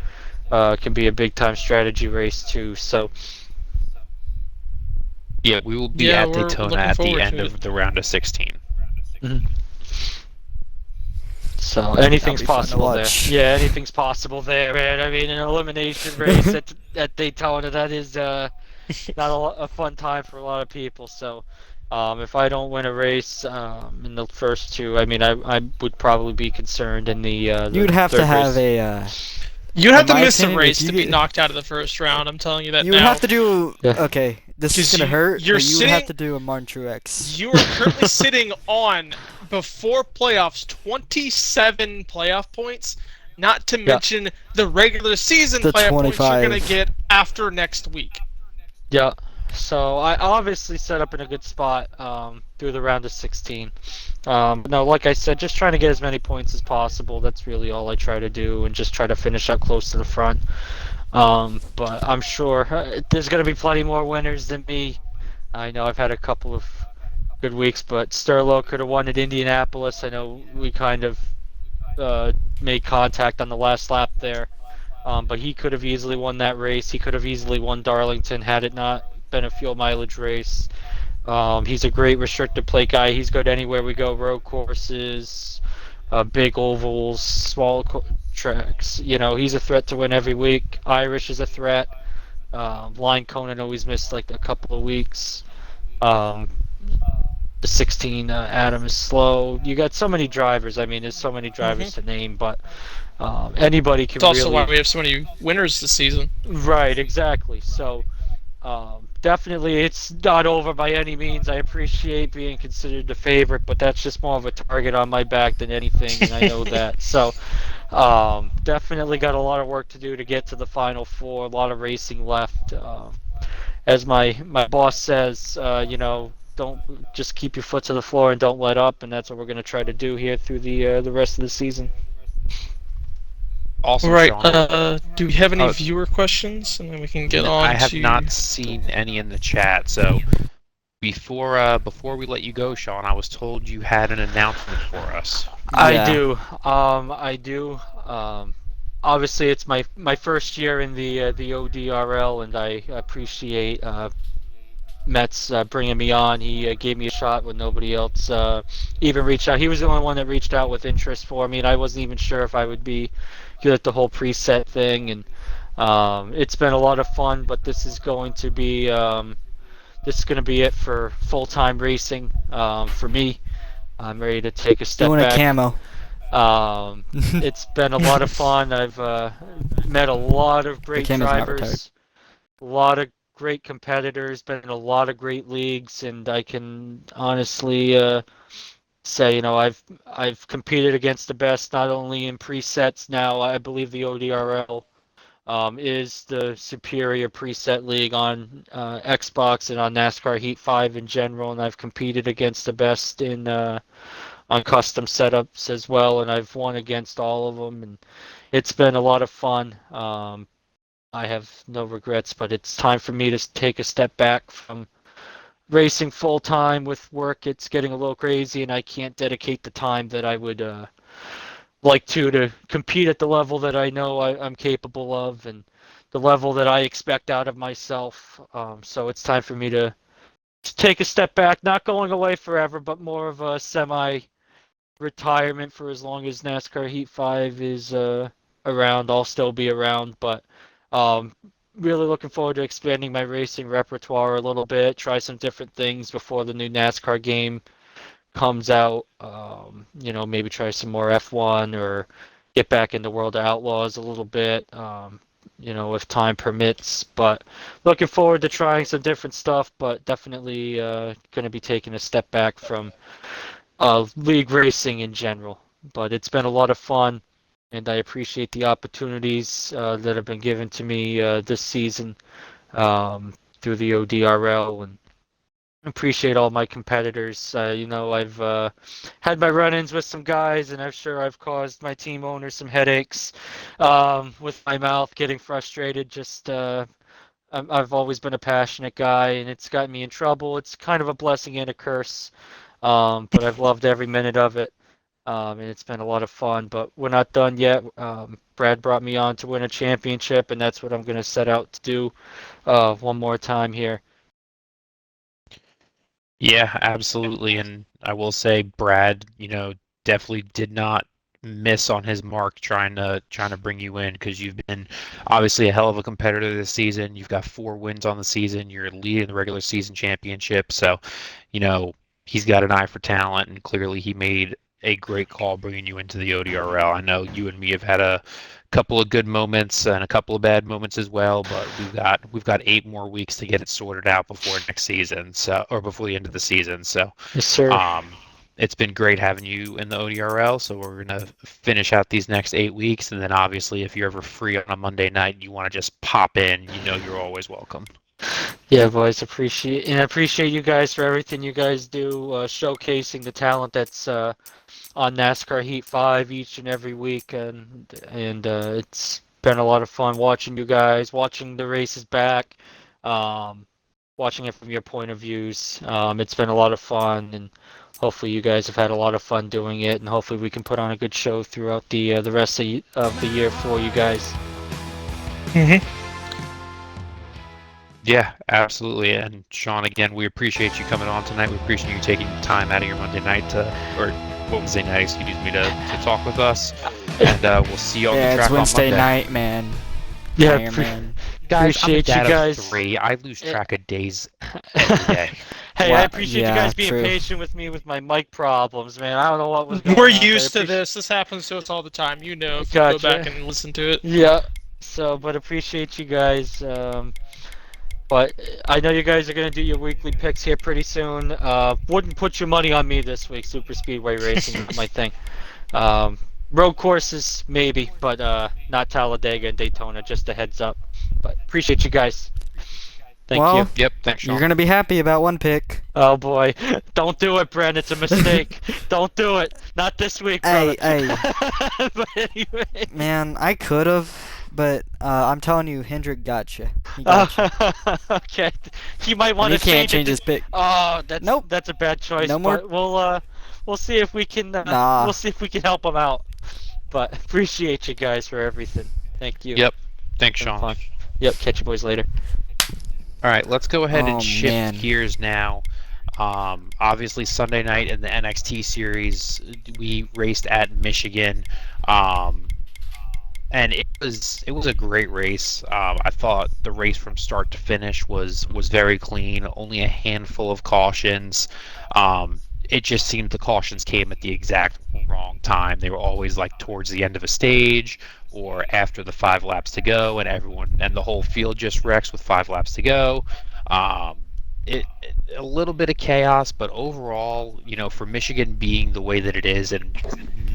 can be a big time strategy race too. So. Yeah, we will be Yeah, at we're Daytona looking at the forward end to of it. the round of 16. So anything's be fun to possible there. watch. Yeah, anything's possible there, man. I mean, an elimination race at Daytona, that is not a fun time for a lot of people. So if I don't win a race in the first two, I mean, I would probably be concerned in the You'd have to third have race. a. You have In to my miss a opinion, race if to you be get- knocked out of the first round. I'm telling you that You now. would have to do. Yeah. Okay, this is 'Cause gonna hurt. you're But you would have sitting- to do a Martin Truex. You are currently sitting on, before playoffs, 27 playoff points, not to mention the regular season The playoff points you're 25. going to get after next week. Yeah. So I obviously set up in a good spot through the round of 16. No, like I said, just trying to get as many points as possible. That's really all I try to do, and just try to finish up close to the front. But I'm sure there's going to be plenty more winners than me. I know I've had a couple of good weeks, but Sterlo could have won at Indianapolis. I know we kind of made contact on the last lap there. But he could have easily won that race. He could have easily won Darlington had it not been a fuel mileage race. He's a great restricted plate guy. He's good anywhere we go, road courses, big ovals, small tracks. He's a threat to win every week. Irish is a threat. Line Conan always missed like a couple of weeks. The 16, Adam is slow. You got so many drivers. I mean, there's so many drivers to name, but anybody can It's also really. why we have so many winners this season. Right, exactly. So, definitely, it's not over by any means. I appreciate being considered the favorite, but that's just more of a target on my back than anything, and I know that. So, definitely got a lot of work to do to get to the final four. A lot of racing left. As my boss says, don't just keep your foot to the floor and don't let up, and that's what we're going to try to do here through the rest of the season. Awesome, Right. Sean. Do we have any Oh. viewer questions? And then we can get on I have to. not seen any in the chat, so before we let you go, Sean, I was told you had an announcement for us. I do. I do. Obviously, it's my first year in the ODRL, and I appreciate Mets bringing me on. He gave me a shot when nobody else even reached out. He was the only one that reached out with interest for me, and I wasn't even sure if I would be good at the whole preset thing. And it's been a lot of fun, but this is going to be it for full-time racing for me. I'm ready to take a step Doing a back. camo. It's been a lot of fun. I've met a lot of great camo's not drivers, a lot of great competitors, been in a lot of great leagues, and I can honestly say, I've competed against the best, not only in presets now. I believe the ODRL is the superior preset league on Xbox and on NASCAR Heat 5 in general, and I've competed against the best in on custom setups as well, and I've won against all of them, and it's been a lot of fun. I have no regrets, but it's time for me to take a step back from racing full time with work. It's getting a little crazy, and I can't dedicate the time that I would like to compete at the level that I know I'm capable of and the level that I expect out of myself. So it's time for me to take a step back, not going away forever, but more of a semi retirement for as long as NASCAR Heat 5 is around. I'll still be around, but um, really looking forward to expanding my racing repertoire a little bit, try some different things before the new NASCAR game comes out. Maybe try some more F1 or get back into World of Outlaws a little bit. If time permits, but looking forward to trying some different stuff, but definitely going to be taking a step back from league racing in general. But it's been a lot of fun, and I appreciate the opportunities that have been given to me this season through the ODRL, and appreciate all my competitors. I've had my run-ins with some guys, and I'm sure I've caused my team owners some headaches with my mouth getting frustrated. I've always been a passionate guy, and it's gotten me in trouble. It's kind of a blessing and a curse, but I've loved every minute of it, and it's been a lot of fun. But we're not done yet. Brad brought me on to win a championship, and that's what I'm going to set out to do one more time here. Yeah, absolutely. And I will say, Brad, definitely did not miss on his mark trying to bring you in, because you've been obviously a hell of a competitor this season. You've got 4 wins on the season. You're leading the regular season championship. So, he's got an eye for talent, and clearly he made a great call bringing you into the ODRL. I know you and me have had a couple of good moments and a couple of bad moments as well, but we've got 8 more weeks to get it sorted out before next season, or before the end of the season. So, Yes, sir. it's been great having you in the ODRL. So we're gonna finish out these next 8 weeks, and then obviously, if you're ever free on a Monday night and you want to just pop in, you're always welcome. Yeah, boys, I appreciate you guys for everything you guys do, showcasing the talent that's on NASCAR Heat 5 each and every week, and it's been a lot of fun watching you guys, watching the races back, watching it from your point of views. It's been a lot of fun, and hopefully you guys have had a lot of fun doing it, and hopefully we can put on a good show throughout the rest of the year for you guys. Yeah, absolutely. And Sean, again, we appreciate you coming on tonight. We appreciate you taking time out of your Monday night or Wednesday night, excuse me, to talk with us. And we'll see you on the Yeah, track it's Wednesday on Monday. night, man. Yeah, Iron Man. Guys, appreciate I'm a dad you of guys. 3. I lose track of days every day. Hey, I appreciate you guys being true. patient with me with my mic problems, man. I don't know what was going We're on. used to this. This happens to us all the time. If you go Gotcha. back and listen to it. Yeah. But appreciate you guys. But I know you guys are gonna do your weekly picks here pretty soon. Wouldn't put your money on me this week. Super speedway racing, not my thing. Um, road courses maybe, but not Talladega and Daytona. Just a heads up. But appreciate you guys. Thank you. Well, Yep, thanks, you're Sean. gonna be happy about one pick. Oh boy, don't do it, Brent. It's a mistake. Don't do it. Not this week, brother. Hey, But anyway. man, I could have, but I'm telling you, Hendrick got you. He got you. Okay. He might And want he to can't change change it. his pick. Oh, Nope. that's a bad choice. No more- But we'll see if we can Nah. we'll see if we can help him out. But appreciate you guys for everything. Thank you. Yep, thanks, Been Sean. fun. Yep. Catch you boys later. All right, let's go ahead Oh, and shift man. gears now. Obviously, Sunday night in the NXT series, we raced at Michigan, and it was a great race. I thought the race from start to finish was very clean. Only a handful of cautions. It just seemed the cautions came at the exact wrong time. They were always like towards the end of a stage or after the 5 laps to go, and the whole field just wrecks with 5 laps to go. A little bit of chaos, but overall, for Michigan being the way that it is and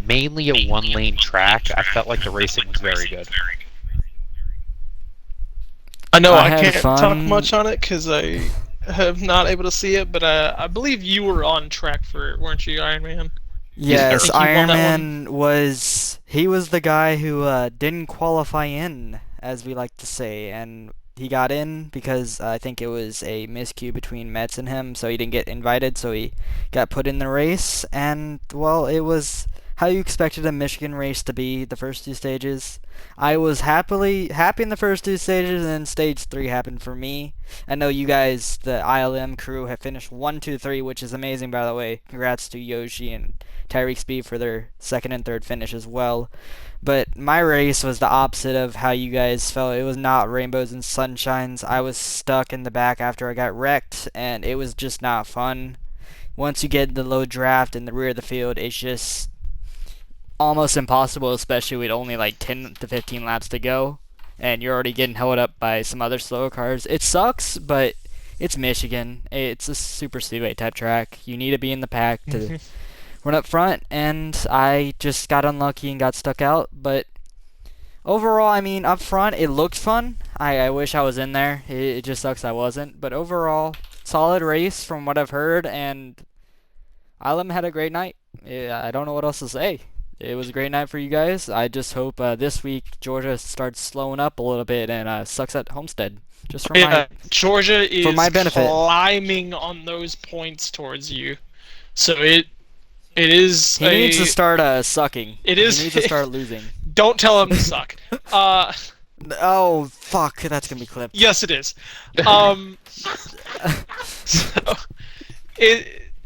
mainly a one-lane track, I felt like the racing was very good. I know I I had can't talk fun. much on it because I have not able to see it, but I believe you were on track for it, weren't you, Iron Man? Yes, think he won Iron that Man he was the guy who didn't qualify in, as we like to say, and he got in because I think it was a miscue between Mets and him, so he didn't get invited, so he got put in the race, and well, it was how you expected a Michigan race to be the first 2 stages. I was happy in the first 2 stages, and then stage 3 happened for me. I know you guys, the ILM crew, have finished 1, 2, 3, which is amazing, by the way. Congrats to Yoshi and Tyreek Speed for their 2nd and 3rd finish as well. But my race was the opposite of how you guys felt. It was not rainbows and sunshines. I was stuck in the back after I got wrecked, and it was just not fun. Once you get the low draft in the rear of the field, it's just almost impossible, especially with only like 10 to 15 laps to go, and you're already getting held up by some other slower cars. It sucks, but it's Michigan. It's a super speedway type track. You need to be in the pack to run up front, and I just got unlucky and got stuck out. But overall, I mean, up front, it looked fun. I wish I was in there. It just sucks I wasn't. But overall, solid race from what I've heard, and Ilem had a great night. I don't know what else to say. It was a great night for you guys. I just hope this week Georgia starts slowing up a little bit and sucks at Homestead. Just for my Georgia is my benefit. climbing on those points towards you, so it is. He needs to start sucking. It is. He needs to start losing. Don't tell him to suck. Oh fuck, that's gonna be clipped. Yes, it is. So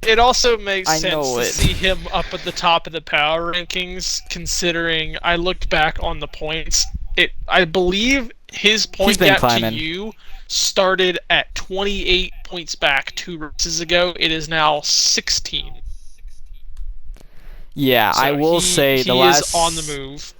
it also makes I sense know to it. see him up at the top of the power rankings, considering I looked back on the points. I believe his point been gap climbing. to you started at 28 points back 2 races ago. It is now 16. Yeah, So I will say the he last is on the move.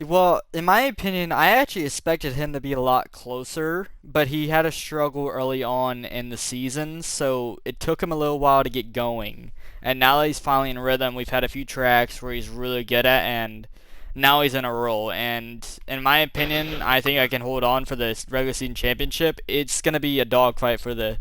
Well, in my opinion, I actually expected him to be a lot closer, but he had a struggle early on in the season, so it took him a little while to get going. And now that he's finally in rhythm, we've had a few tracks where he's really good at, and now he's in a roll. And in my opinion, I think I can hold on for the regular season championship. It's going to be a dogfight for the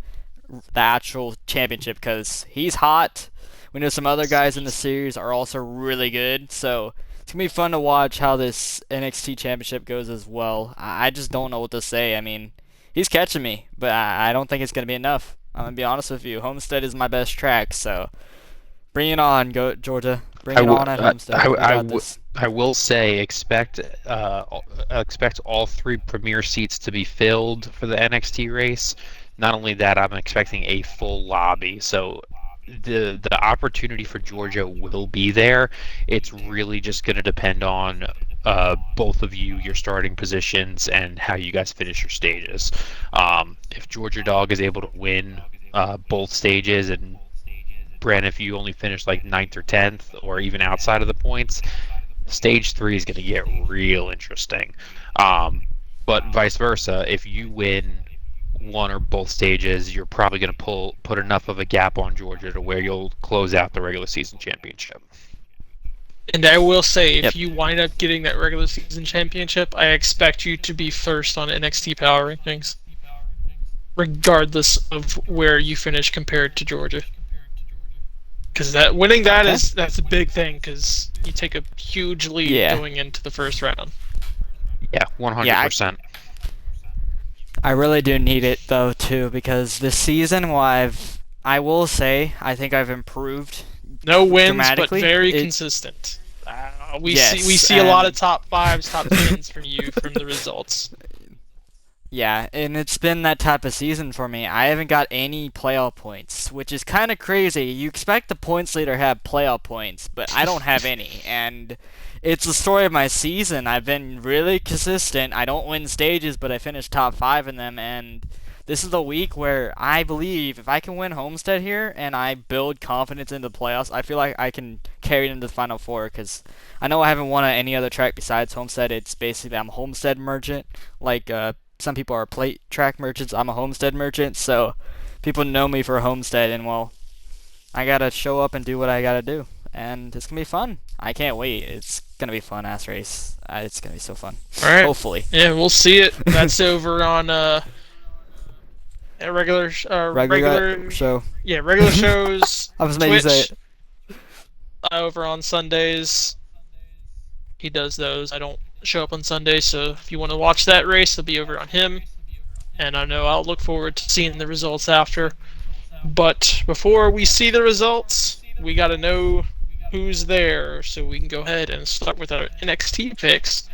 actual championship because he's hot. We know some other guys in the series are also really good, so it's going to be fun to watch how this NXT Championship goes as well. I just don't know what to say. I mean, he's catching me, but I don't think it's going to be enough. I'm going to be honest with you. Homestead is my best track, so bring it on, go Georgia. Bring it on at Homestead. We got this. I will say expect all 3 premier seats to be filled for the NXT race. Not only that, I'm expecting a full lobby. So the opportunity for Georgia will be there. It's really just going to depend on both of you, your starting positions, and how you guys finish your stages. If Georgia Dog is able to win both stages, and Brandon, if you only finish like 9th or 10th, or even outside of the points, stage 3 is going to get real interesting. But vice versa, if you win one or both stages, you're probably going to put enough of a gap on Georgia to where you'll close out the regular season championship. And I will say, Yep. if you wind up getting that regular season championship, I expect you to be first on NXT Power Rankings, regardless of where you finish compared to Georgia. Because winning that Okay. that's a big thing. Because you take a huge lead Yeah. going into the first round. Yeah, 100%. I really do need it though too, because this season, I will say I think I've improved No wins, but dramatically. very consistent. We Yes, see a lot of and- top 5s, top 10s from you from the results. Yeah, and it's been that type of season for me. I haven't got any playoff points, which is kind of crazy. You expect the points leader to have playoff points, but I don't have any. And it's the story of my season. I've been really consistent. I don't win stages, but I finish top 5 in them. And this is the week where I believe if I can win Homestead here and I build confidence into the playoffs, I feel like I can carry it into the Final Four. Because I know I haven't won at any other track besides Homestead. It's basically I'm a Homestead merchant, like some people are plate track merchants. I'm a Homestead merchant, so people know me for Homestead, and well, I gotta show up and do what I gotta do, and it's gonna be fun. I can't wait. It's gonna be a fun ass race. It's gonna be so fun. All right. Hopefully. Yeah, we'll see it. That's over on a regular show. Yeah, regular shows. I was making you say Twitch it. over on Sundays. He does those. I don't show up on Sundays, so if you want to watch that race, it'll be over on him. And I know I'll look forward to seeing the results after. But before we see the results, we got to know who's there, so we can go ahead and start with our NXT picks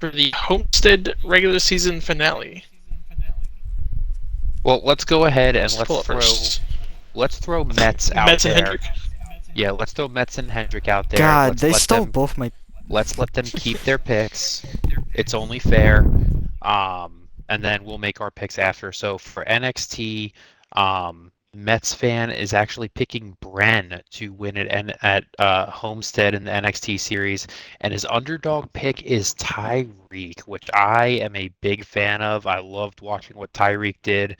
for the Homestead regular season finale. Well, let's go ahead and Pull up first. let's throw Mets out Metz and there. Hendrick. Yeah, let's throw Mets and Hendrick out there. God, Let's they let stole them, both my. let's let them keep their picks. It's only fair. And then we'll make our picks after. So for NXT, Mets fan is actually picking Bren to win it at Homestead in the NXT series, and his underdog pick is Tyreek, which I am a big fan of. I loved watching what Tyreek did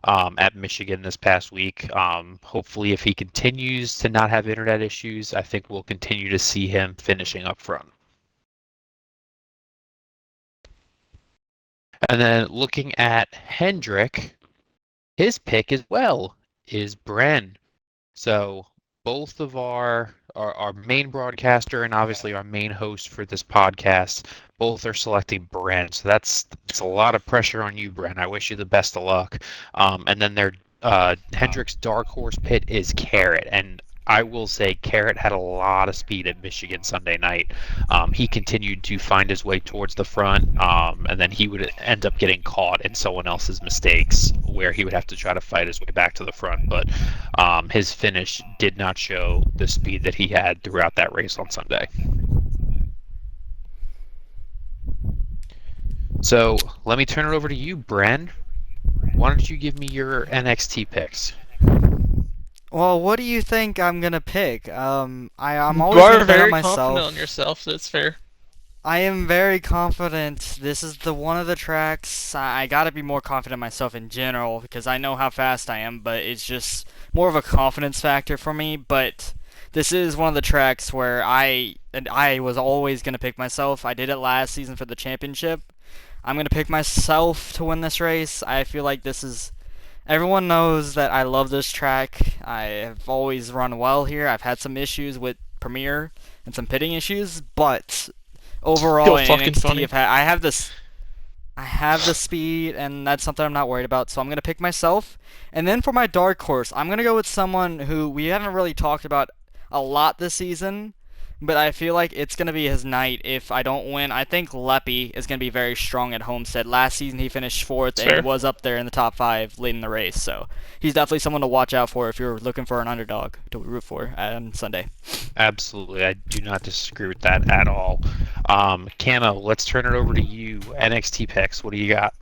at Michigan this past week. Hopefully, if he continues to not have internet issues, I think we'll continue to see him finishing up front. And then looking at Hendrick, his pick as well is Bren. So both of our main broadcaster and obviously our main host for this podcast, both are selecting Bren. So that's a lot of pressure on you, Bren. I wish you the best of luck. And then their Hendrick's dark horse pit is Carrot, and I will say Carrot had a lot of speed at Michigan Sunday night. He continued to find his way towards the front, and then he would end up getting caught in someone else's mistakes where he would have to try to fight his way back to the front. But his finish did not show the speed that he had throughout that race on Sunday. So let me turn it over to you, Bren. Why don't you give me your NXT picks? Well, what do you think I'm gonna pick? I'm You always are gonna bet very on confident myself. on yourself. That's fair. I am very confident. This is the one of the tracks. I gotta be more confident in myself in general because I know how fast I am, but it's just more of a confidence factor for me. But this is one of the tracks where I was always gonna pick myself. I did it last season for the championship. I'm gonna pick myself to win this race. I feel like this is. Everyone knows that I love this track. I have always run well here. I've had some issues with Premiere and some pitting issues, but overall Still in fucking NXT, funny. I have the speed, and that's something I'm not worried about. So I'm gonna pick myself, and then for my dark horse, I'm gonna go with someone who we haven't really talked about a lot this season, but I feel like it's gonna be his night if I don't win. I think Leppy is gonna be very strong at Homestead. Last season he finished 4th and Fair. was up there in the top 5 late in the race, so he's definitely someone to watch out for if you're looking for an underdog to root for on Sunday. Absolutely. I do not disagree with that at all. Camo, let's turn it over to you. NXT picks. What do you got?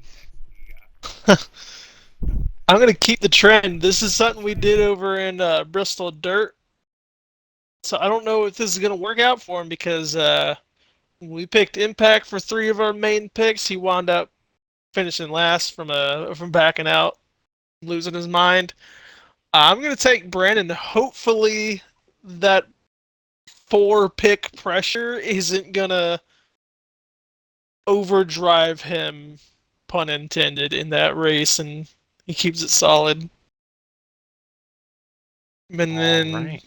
I'm gonna keep the trend. This is something we did over in Bristol Dirt. So I don't know if this is gonna work out for him because we picked Impact for 3 of our main picks. He wound up finishing last from backing out. losing his mind. I'm going to take Brandon. Hopefully that 4-pick pressure isn't going to overdrive him, pun intended, in that race, and he keeps it solid. And then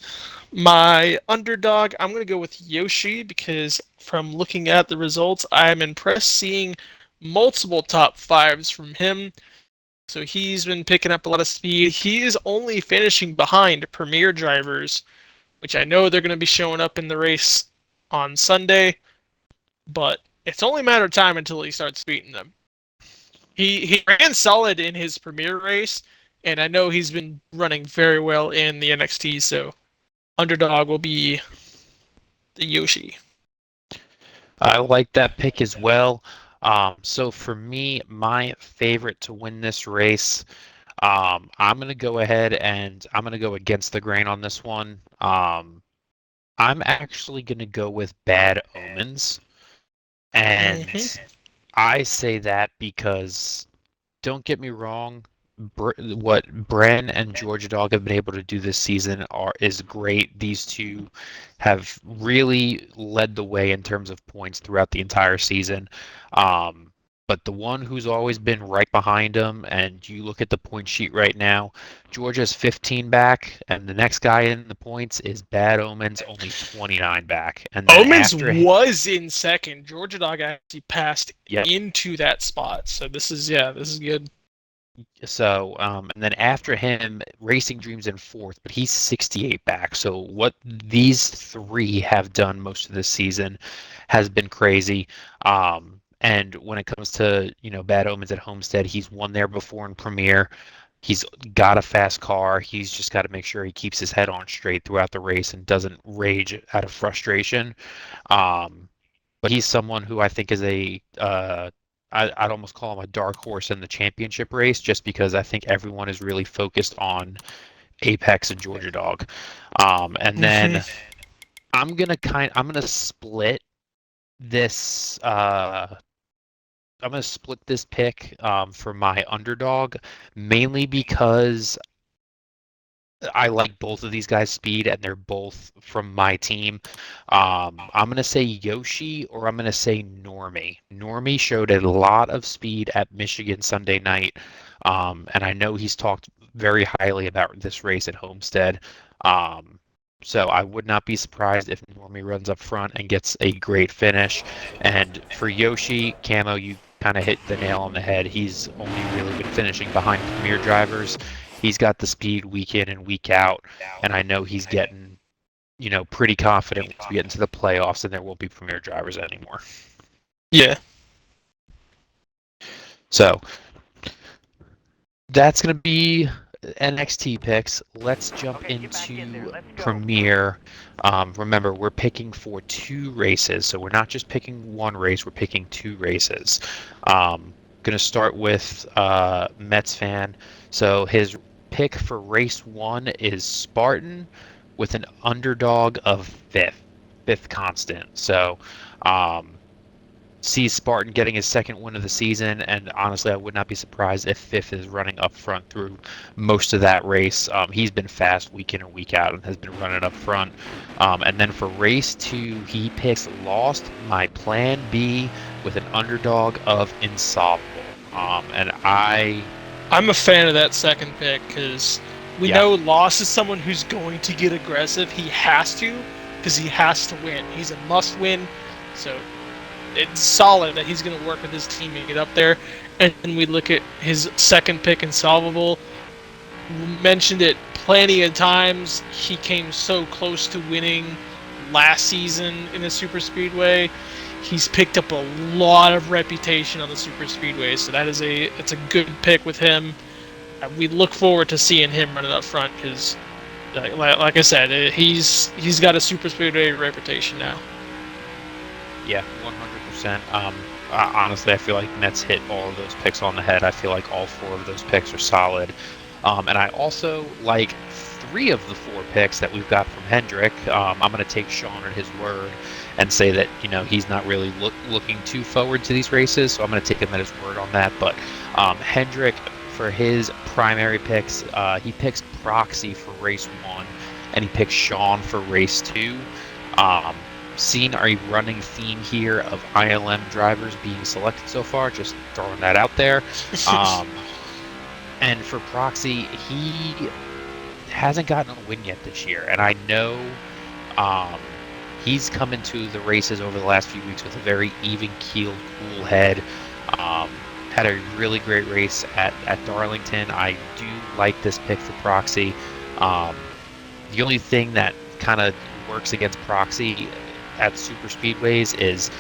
my underdog, I'm going to go with Yoshi because from looking at the results, I'm impressed seeing multiple top 5s from him. So he's been picking up a lot of speed. He is only finishing behind Premier drivers, which I know they're going to be showing up in the race on Sunday, but it's only a matter of time until he starts beating them. He ran solid in his Premier race, and I know he's been running very well in the NXT, so underdog will be the Yoshi. I like that pick as well. So for me, my favorite to win this race, I'm going to go ahead and I'm going to go against the grain on this one. I'm actually going to go with Bad Omens. And I say that because, don't get me wrong, what Bren and Georgia Dog have been able to do this season is great. These two have really led the way in terms of points throughout the entire season. But the one who's always been right behind them, and you look at the point sheet right now, Georgia's 15 back, and the next guy in the points is Bad Omens, only 29 back. And then Omens was in second. Georgia Dog actually passed into that spot. So this is good. So, and then after him, Racing Dreams in fourth, but he's 68 back. So what these three have done most of this season has been crazy. And when it comes to, Bad Omens at Homestead, he's won there before in Premier. He's got a fast car. He's just got to make sure he keeps his head on straight throughout the race and doesn't rage out of frustration. But he's someone who I think is I'd almost call him a dark horse in the championship race, just because I think everyone is really focused on Apex and Georgia Dog. And then I'm gonna split this. I'm gonna split this pick for my underdog, mainly because I like both of these guys' speed, and they're both from my team. I'm going to say Yoshi, or I'm going to say Normie. Normie showed a lot of speed at Michigan Sunday night, and I know he's talked very highly about this race at Homestead. So I would not be surprised if Normie runs up front and gets a great finish. And for Yoshi, Camo, you kind of hit the nail on the head. He's only really been finishing behind Premier drivers. He's got the speed week in and week out, and I know he's getting, pretty confident once we get into the playoffs and there won't be Premier drivers anymore. Yeah. So that's going to be NXT picks. Let's jump into Premier. Remember, we're picking for 2 races, so we're not just picking one race, we're picking 2 races. Going to start with Mets fan. So his pick for race 1 is Spartan with an underdog of fifth constant. So sees Spartan getting his second win of the season, and honestly, I would not be surprised if Fifth is running up front through most of that race. He's been fast week in and week out and has been running up front. And then for race 2, he picks Lost, my plan B, with an underdog of Insolvable. And I'm a fan of that second pick because we know Lost is someone who's going to get aggressive. He has to, because he has to win. He's a must-win, so it's solid that he's going to work with his team and get up there. And we look at his second pick, Insolvable. We mentioned it plenty of times. He came so close to winning last season in the Super Speedway. He's picked up a lot of reputation on the Super Speedway, so it's a good pick with him. We look forward to seeing him running up front because, like I said, he's got a Super Speedway reputation now. Yeah, 100%. Honestly, I feel like Mets hit all of those picks on the head. I feel like all 4 of those picks are solid. And I also like 3 of the 4 picks that we've got from Hendrick. I'm going to take Sean at his word and say that, he's not really looking too forward to these races, so I'm going to take him at his word on that. But Hendrick for his primary picks, he picks Proxy for race 1, and he picks Sean for race 2. Seen a running theme here of ILM drivers being selected so far, just throwing that out there. And for Proxy, he hasn't gotten a win yet this year, and I know he's come into the races over the last few weeks with a very even-keeled, cool head. Had a really great race at Darlington. I do like this pick for Proxy. The only thing that kind of works against Proxy at super speedways is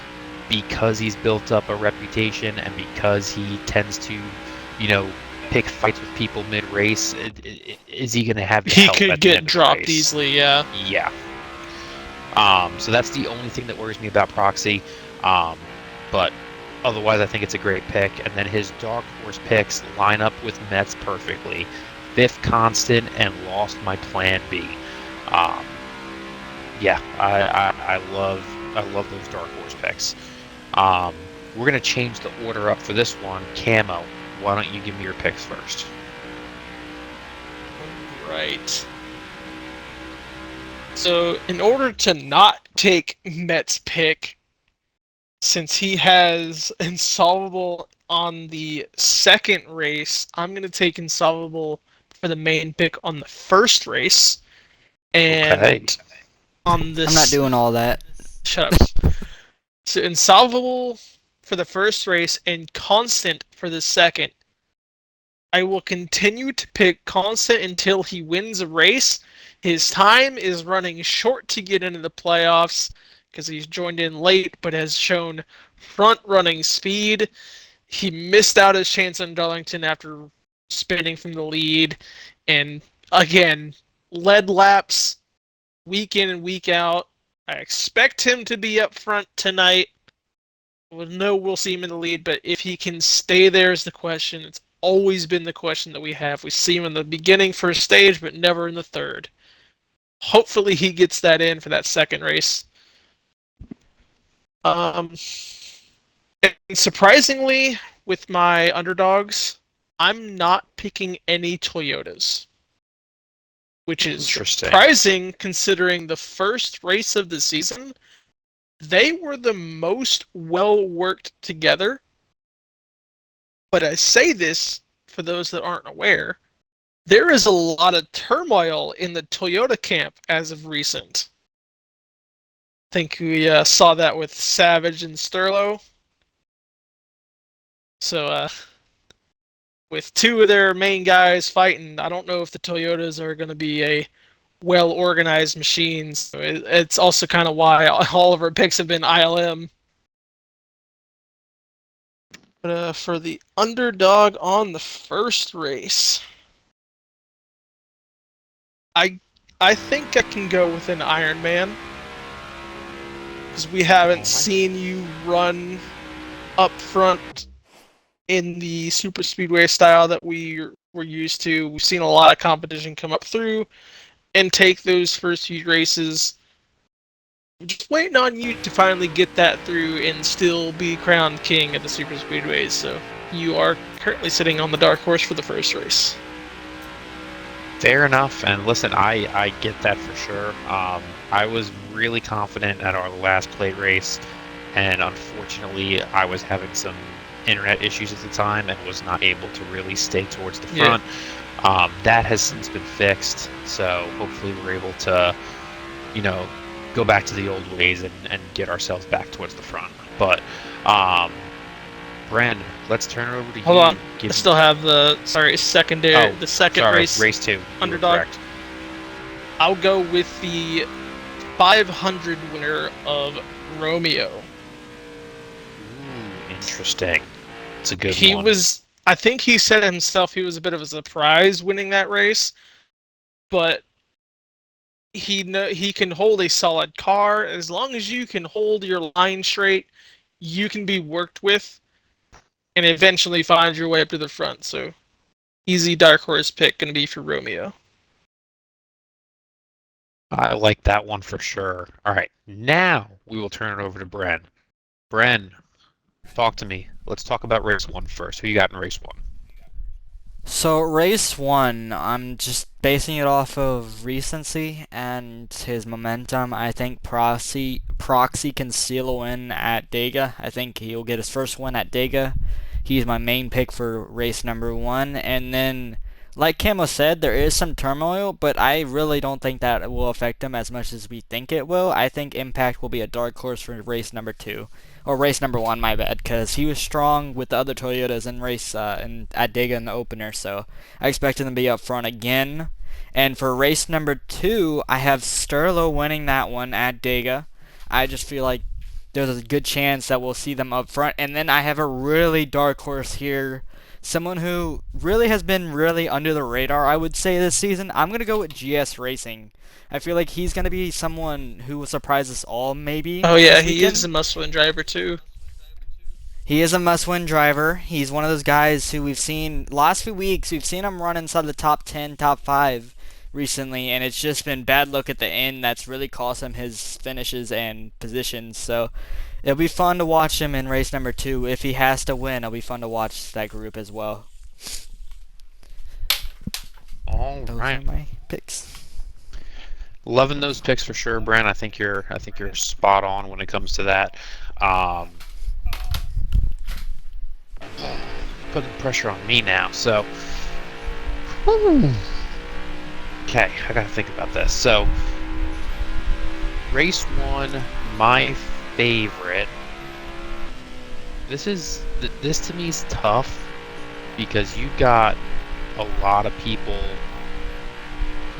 because he's built up a reputation and because he tends to, pick fights with people mid-race. Is he going to have the He help could at the get end of the dropped race? easily, yeah. Yeah. So that's the only thing that worries me about Proxy. But otherwise, I think it's a great pick. And then his dark horse picks line up with Mets perfectly. Fifth Constant and Lost My Plan B. Yeah, I love those dark horse picks. We're gonna change the order up for this one. Camo, why don't you give me your picks first? Right. So, in order to not take Met's pick, since he has Insolvable on the second race, I'm going to take Insolvable for the main pick on the first race. And Okay. on this... I'm not doing all that. Shut up. So, Insolvable for the first race and Constant for the second. I will continue to pick Constant until he wins a race. His time is running short to get into the playoffs because he's joined in late but has shown front-running speed. He missed out his chance on Darlington after spinning from the lead. And again, lead laps week in and week out. I expect him to be up front tonight. We'll see him in the lead, but if he can stay there is the question. It's always been the question that we have. We see him in the beginning first stage, but never in the third. Hopefully he gets that in for that second race. And surprisingly, with my underdogs, I'm not picking any Toyotas, which is surprising considering the first race of the season, they were the most well-worked together. But I say this for those that aren't aware, there is a lot of turmoil in the Toyota camp as of recent. I think we saw that with Savage and Sterlo. So, with two of their main guys fighting, I don't know if the Toyotas are going to be a well-organized machine. So it's also kind of why all of our picks have been ILM. But for the underdog on the first race, I think I can go with an Iron Man. Because we haven't seen you run up front in the super speedway style that we were used to. We've seen a lot of competition come up through and take those first few races. We're just waiting on you to finally get that through and still be crowned king of the super speedways. So you are currently sitting on the dark horse for the first race. Fair enough, and listen, I get that for sure. I was really confident at our last plate race, and unfortunately I was having some internet issues at the time and was not able to really stay towards the front. Yeah. That has since been fixed, so hopefully we're able to, go back to the old ways and get ourselves back towards the front. But, Brandon, let's turn it over to you. Hold on, I still have the second race 2 underdog. I'll go with the 500 winner of Romeo. Ooh, interesting. It's a good one. I think he said himself he was a bit of a surprise winning that race, but he can hold a solid car. As long as you can hold your line straight, you can be worked with and eventually find your way up to the front. So, easy dark horse pick going to be for Romeo. I like that one for sure. All right, now we will turn it over to Bren. Bren, talk to me. Let's talk about race 1 first. Who you got in race 1? So race one, I'm just basing it off of recency and his momentum. I think Proxy can seal a win at Dega. I think he'll get his first win at Dega. He's my main pick for race number one. And then, like Camo said, there is some turmoil, but I really don't think that will affect him as much as we think it will. I think Impact will be a dark horse for race number two. Or race number one, my bad, because he was strong with the other Toyotas in race at Dega in the opener, so I expected him to be up front again. And for race number two, I have Sterlo winning that one at Dega. I just feel like there's a good chance that we'll see them up front. And then I have a really dark horse here. Someone who really has been really under the radar, I would say, this season. I'm going to go with GS Racing. I feel like he's going to be someone who will surprise us all, maybe. Oh yeah, this he weekend. is a must-win driver too. He is a must-win driver. He's one of those guys who we've seen last few weeks. We've seen him run inside the top 10, top 5 recently, and it's just been bad luck at the end that's really cost him his finishes and positions. So it'll be fun to watch him in race number 2. If he has to win, it'll be fun to watch that group as well. All Those right. are my picks. Loving those picks for sure, Brent. I think you're spot on when it comes to that. Putting pressure on me now. So, okay, I gotta think about this. So, race one, my favorite. This to me is tough because you got a lot of people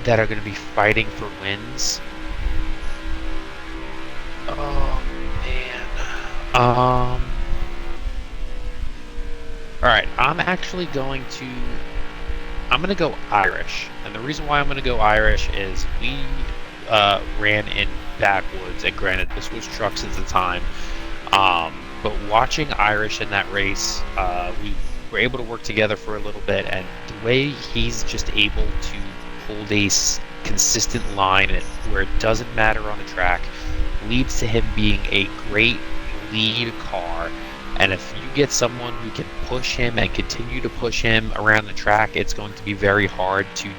that are going to be fighting for wins. Oh man. All right, I'm going to go Irish, and the reason why I'm going to go Irish is we ran in backwoods, and granted this was trucks at the time, but watching Irish in that race, we were able to work together for a little bit, and the way he's just able to hold a consistent line where it doesn't matter on the track leads to him being a great lead car. And if you get someone who can push him and continue to push him around the track, it's going to be very hard to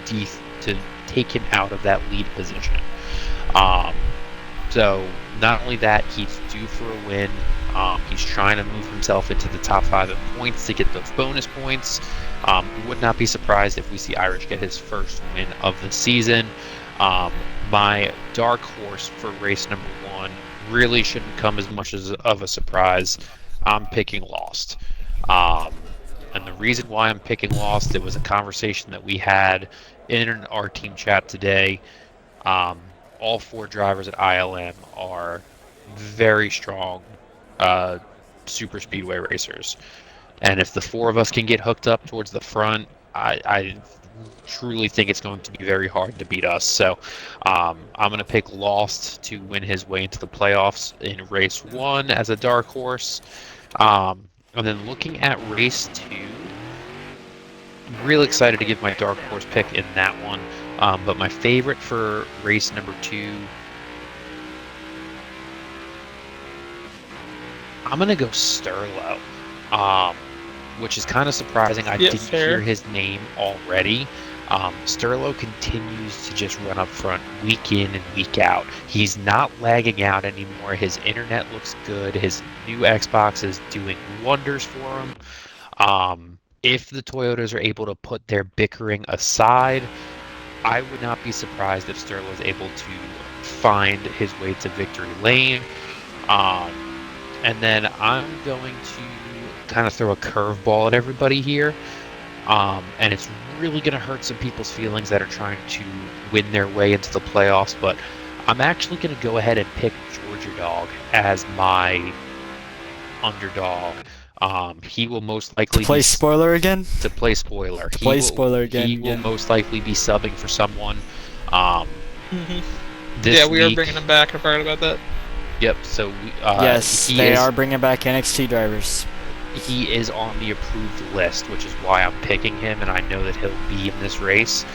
take him out of that lead position. So not only that, he's due for a win. He's trying to move himself into the top 5 in points to get those bonus points. Would not be surprised if we see Irish get his first win of the season. My dark horse for race number 1 really shouldn't come as much of a surprise. I'm picking Lost. And the reason why I'm picking Lost, it was a conversation that we had in our team chat today. All 4 drivers at ILM are very strong super speedway racers. And if the 4 of us can get hooked up towards the front, I truly think it's going to be very hard to beat us. So I'm going to pick Lost to win his way into the playoffs in race 1 as a dark horse. And then looking at race 2, I'm really excited to give my dark horse pick in that one. But my favorite for race number 2, I'm going to go Sterlo. Which is kind of surprising. I didn't hear his name already. Sterlo continues to just run up front week in and week out. He's not lagging out anymore. His internet looks good. His new Xbox is doing wonders for him. If the Toyotas are able to put their bickering aside, I would not be surprised if Sterlo is able to find his way to victory lane. And then I'm going to kind of throw a curveball at everybody here, and it's really going to hurt some people's feelings that are trying to win their way into the playoffs, but I'm actually going to go ahead and pick Georgia Dog as my underdog. He will most likely play spoiler again. To play spoiler. To play spoiler again. He will most likely be subbing for someone. Yeah, we are bringing him back. I forgot about that. Yep. So yes, they are bringing back NXT drivers. He is on the approved list, which is why I'm picking him, and I know that he'll be in this race.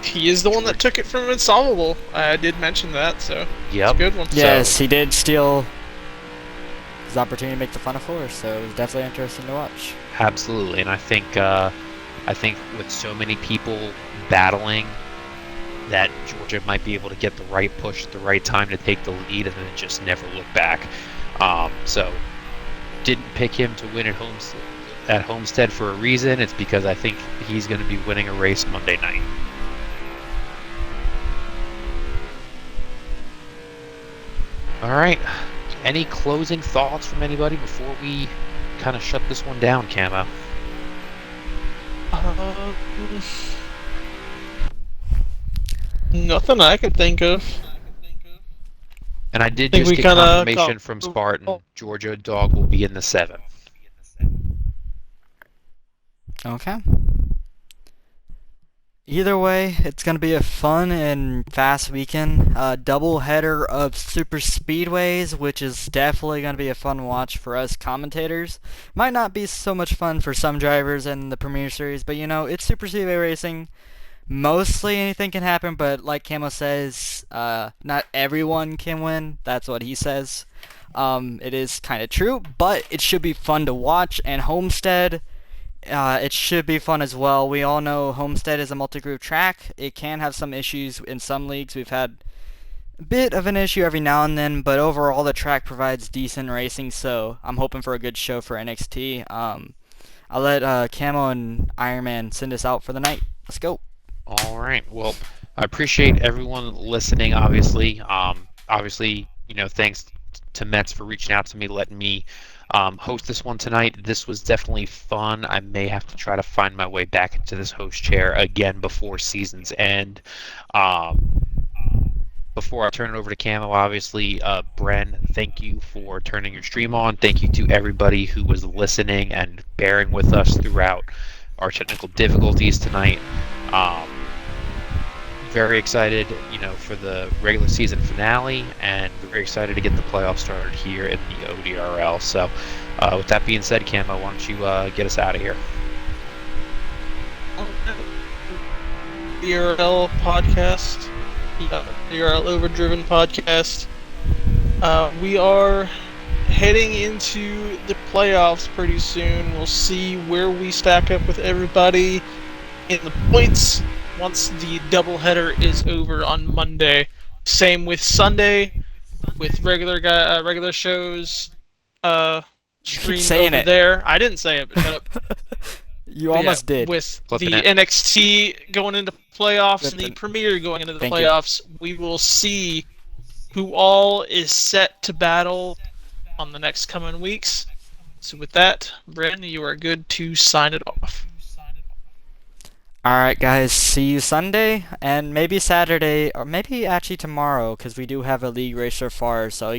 He is the one that took it from Insolvable. I did mention that, so yep. It's a good one. Yes, he did steal his opportunity to make the Final Four, so it was definitely interesting to watch. Absolutely, and I think I think with so many people battling, that Georgia might be able to get the right push at the right time to take the lead and then just never look back. So didn't pick him to win at Homestead for a reason. It's because I think he's going to be winning a race Monday night. All right. Any closing thoughts from anybody before we kind of shut this one down, Camo? Nothing I could think of. And I did Think just we get kinda confirmation got- from Spartan. Georgia Dog will be in the 7th. Okay. Either way, it's going to be a fun and fast weekend. Double header of super speedways, which is definitely going to be a fun watch for us commentators. Might not be so much fun for some drivers in the Premier Series, but it's super speedway racing. Mostly anything can happen, but like Camo says, not everyone can win. That's what he says. It is kind of true, but it should be fun to watch. And Homestead, it should be fun as well. We all know Homestead is a multi-group track. It can have some issues in some leagues. We've had a bit of an issue every now and then, but overall the track provides decent racing, so I'm hoping for a good show for NXT. I'll let Camo and Iron Man send us out for the night. Let's go. All right. Well, I appreciate everyone listening. Obviously, thanks to Mets for reaching out to me, letting me host this one tonight. This was definitely fun. I may have to try to find my way back into this host chair again before season's end. Before I turn it over to Camo, obviously, Bren, thank you for turning your stream on. Thank you to everybody who was listening and bearing with us throughout our technical difficulties tonight. Very excited, for the regular season finale, and very excited to get the playoffs started here in the ODRL. So, with that being said, Camo, why don't you get us out of here? ODRL podcast, ODRL Overdriven podcast. We are heading into the playoffs pretty soon. We'll see where we stack up with everybody in the points once the doubleheader is over on Monday. Same with Sunday, with regular shows streamed saying over it. there. I didn't say it, but shut up. You But almost yeah, did. with Flipping the it. NXT going into playoffs and the Flipping. Premier going into the Thank you. playoffs, we will see who all is set to battle on the next coming weeks. So with that, Brandon, you are good to sign it off. Alright guys, see you Sunday, and maybe Saturday, or maybe actually tomorrow, because we do have a league race so far, so